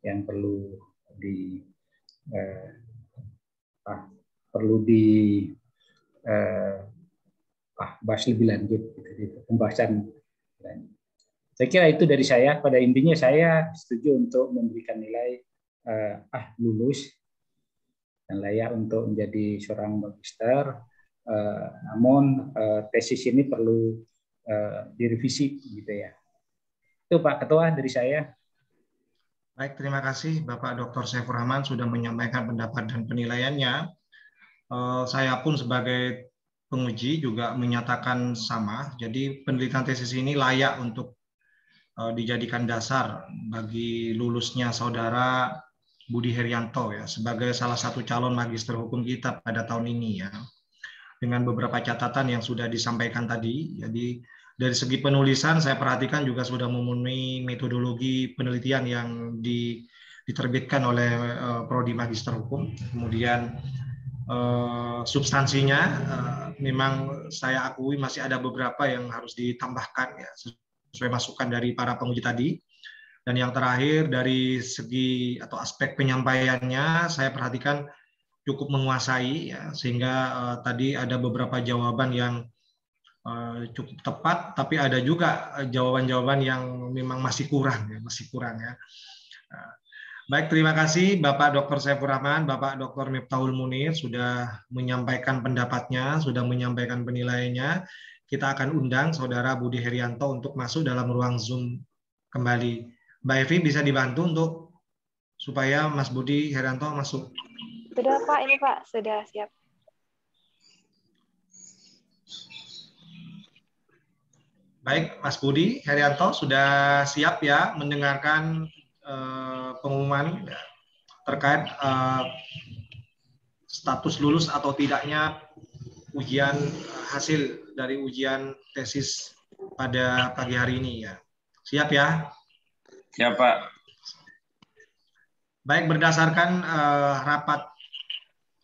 yang perlu bahas lebih lanjut gitu, pembahasan. Saya kira itu dari saya. Pada intinya saya setuju untuk memberikan nilai lulus dan layak untuk menjadi seorang magister. Namun tesis ini perlu direvisi, gitu ya. Itu Pak Ketua dari saya. Baik, terima kasih Bapak Dr. Saifur Rahman sudah menyampaikan pendapat dan penilaiannya. Saya pun sebagai penguji juga menyatakan sama. Jadi penelitian tesis ini layak untuk dijadikan dasar bagi lulusnya saudara Budi Herianto ya sebagai salah satu calon magister hukum kita pada tahun ini ya. Dengan beberapa catatan yang sudah disampaikan tadi. Jadi dari segi penulisan saya perhatikan juga sudah memenuhi metodologi penelitian yang diterbitkan oleh Prodi Magister Hukum. Kemudian substansinya memang saya akui masih ada beberapa yang harus ditambahkan ya sesuai masukan dari para penguji tadi. Dan yang terakhir dari segi atau aspek penyampaiannya saya perhatikan cukup menguasai ya, sehingga tadi ada beberapa jawaban yang cukup tepat, tapi ada juga jawaban-jawaban yang memang masih kurang ya. Baik, terima kasih Bapak Dr. Saifur Rahman, Bapak Dr. Miftahul Munir sudah menyampaikan pendapatnya, sudah menyampaikan penilaiannya. Kita akan undang Saudara Budi Herianto untuk masuk dalam ruang Zoom kembali. Mbak Evi bisa dibantu untuk supaya Mas Budi Herianto masuk. Sudah Pak, ini Pak, sudah siap. Baik, Mas Budi Herianto sudah siap ya mendengarkan pengumuman terkait status lulus atau tidaknya ujian hasil dari ujian tesis pada pagi hari ini ya. Siap ya? Siap Pak. Baik, berdasarkan rapat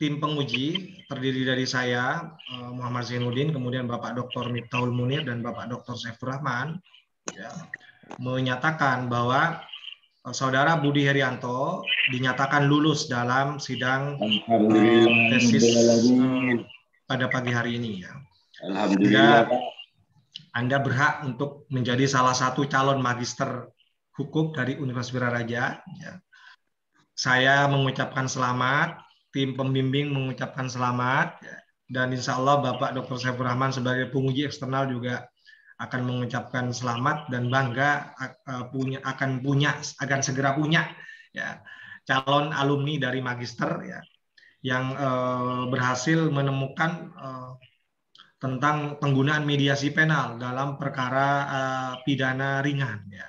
tim penguji terdiri dari saya Muhammad Zainuddin, kemudian Bapak Dr. Miftahul Munir dan Bapak Dr. Saifur Rahman ya, menyatakan bahwa Saudara Budi Herianto dinyatakan lulus dalam sidang tesis pada pagi hari ini ya. Alhamdulillah. Anda berhak untuk menjadi salah satu calon magister hukum dari Universitas Wiraraja. Ya. Saya mengucapkan selamat, tim pembimbing mengucapkan selamat, ya. Dan insya Allah Bapak Dr. Saifur Rahman sebagai penguji eksternal juga akan mengucapkan selamat dan bangga akan segera punya ya, calon alumni dari magister ya, yang berhasil menemukan tentang penggunaan mediasi penal dalam perkara pidana ringan ya.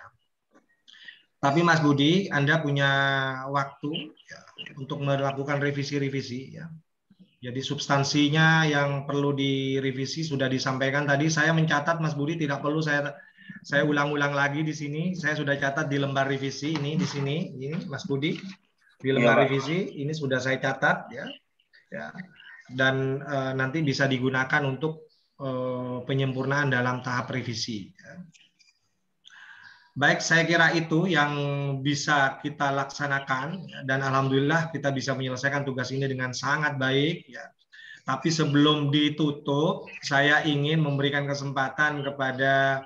Tapi Mas Budi, Anda punya waktu ya, untuk melakukan revisi-revisi ya. Jadi substansinya yang perlu direvisi sudah disampaikan tadi. Saya mencatat Mas Budi, tidak perlu saya Saya ulang-ulang lagi di sini. Saya sudah catat di lembar revisi ini di sini, ini Mas Budi. Di lembar revisi ini sudah saya catat ya. Ya. Dan nanti bisa digunakan untuk penyempurnaan dalam tahap revisi. Baik, saya kira itu yang bisa kita laksanakan dan alhamdulillah kita bisa menyelesaikan tugas ini dengan sangat baik. Ya. Tapi sebelum ditutup, saya ingin memberikan kesempatan kepada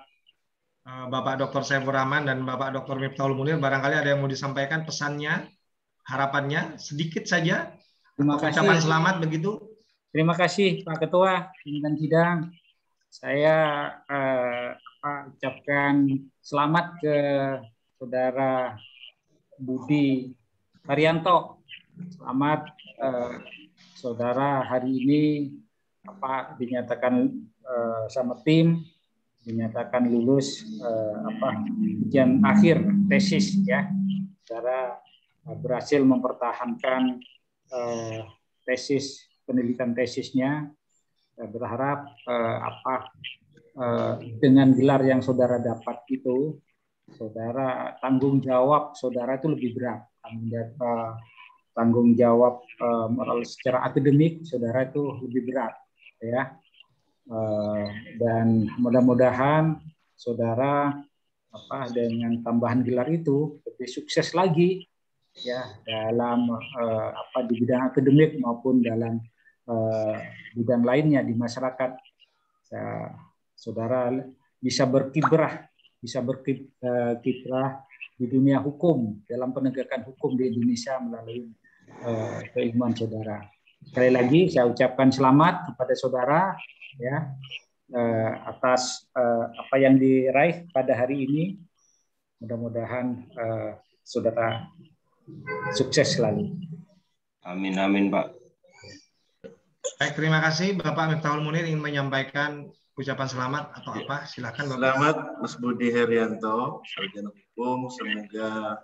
Bapak Dr. Saifur Rahman dan Bapak Dr. Miftahul Munir. Barangkali ada yang mau disampaikan pesannya, harapannya, sedikit saja. Terima kasih. Ucapan selamat begitu. Terima kasih Pak Ketua pimpinan sidang. Saya ucapkan selamat ke Saudara Budi Haryanto. Selamat Saudara hari ini dinyatakan sama tim dinyatakan lulus ujian akhir tesis ya. Saudara berhasil mempertahankan penelitian tesisnya. Saya berharap dengan gelar yang saudara dapat itu, saudara tanggung jawab saudara itu lebih berat. Tanggung jawab secara akademik saudara itu lebih berat, ya. Dan mudah-mudahan saudara dengan tambahan gelar itu lebih sukses lagi, ya, dalam di bidang akademik maupun dalam bidang lainnya di masyarakat. Saudara bisa berkiprah di dunia hukum, dalam penegakan hukum di Indonesia melalui keilmuan saudara. Sekali lagi saya ucapkan selamat kepada saudara ya atas apa yang diraih pada hari ini. Mudah-mudahan saudara sukses selalu. Amin, amin, Pak. Baik, terima kasih. Bapak Miftahul Munir ingin menyampaikan ucapan selamat atau apa? Silakan, Bapak. Selamat Mas Budi Haryanto, sarjana hukum. Semoga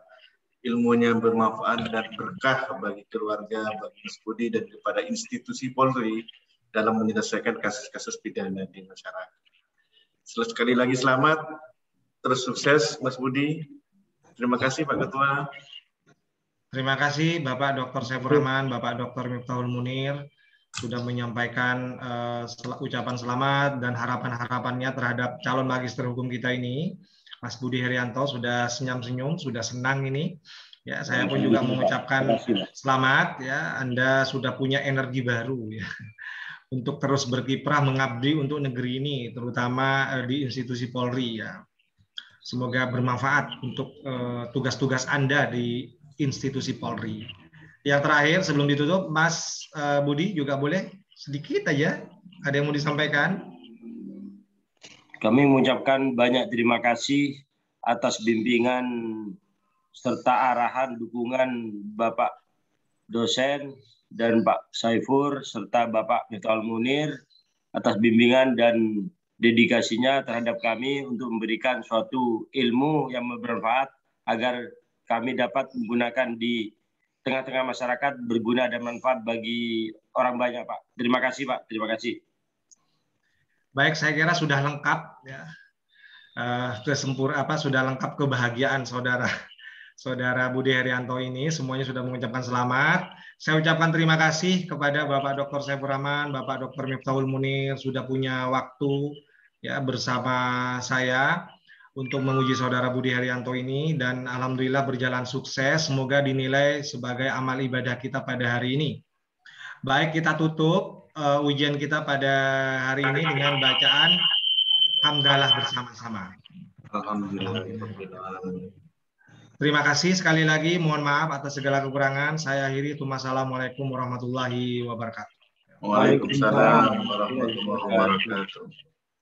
ilmunya bermanfaat dan berkah bagi keluarga, bagi Mas Budi dan kepada institusi Polri dalam menyelesaikan kasus-kasus pidana di masyarakat. Sekali lagi selamat, terus sukses Mas Budi. Terima kasih Pak Ketua. Terima kasih Bapak Dr. Saifur Rahman, Bapak Dr. Miftahul Munir sudah menyampaikan ucapan selamat dan harapan-harapannya terhadap calon magister hukum kita ini. Mas Budi Haryanto sudah senyum-senyum, sudah senang ini. Ya, saya pun juga mengucapkan selamat ya, Anda sudah punya energi baru ya untuk terus berkiprah mengabdi untuk negeri ini, terutama di institusi Polri ya. Semoga bermanfaat untuk tugas-tugas Anda di institusi Polri. Yang terakhir sebelum ditutup, Mas Budi juga boleh sedikit aja, ada yang mau disampaikan? Kami mengucapkan banyak terima kasih atas bimbingan serta arahan dukungan Bapak dosen dan Pak Saifur serta Bapak Miftahul Munir atas bimbingan dan dedikasinya terhadap kami untuk memberikan suatu ilmu yang bermanfaat agar kami dapat menggunakan di tengah-tengah masyarakat, berguna dan manfaat bagi orang banyak, Pak. Terima kasih, Pak. Terima kasih. Baik, saya kira sudah lengkap ya. Sudah lengkap kebahagiaan saudara Budi Haryanto ini, semuanya sudah mengucapkan selamat. Saya ucapkan terima kasih kepada Bapak Dr. Saifur Rahman, Bapak Dr. Miftahul Munir sudah punya waktu ya bersama saya untuk menguji saudara Budi Haryanto ini, dan alhamdulillah berjalan sukses. Semoga dinilai sebagai amal ibadah kita pada hari ini. Baik, kita tutup ujian kita pada hari ini dengan bacaan hamdalah bersama-sama. Alhamdulillah. Terima kasih sekali lagi. Mohon maaf atas segala kekurangan. Saya akhiri. Assalamualaikum warahmatullahi wabarakatuh. Waalaikumsalam warahmatullahi wabarakatuh.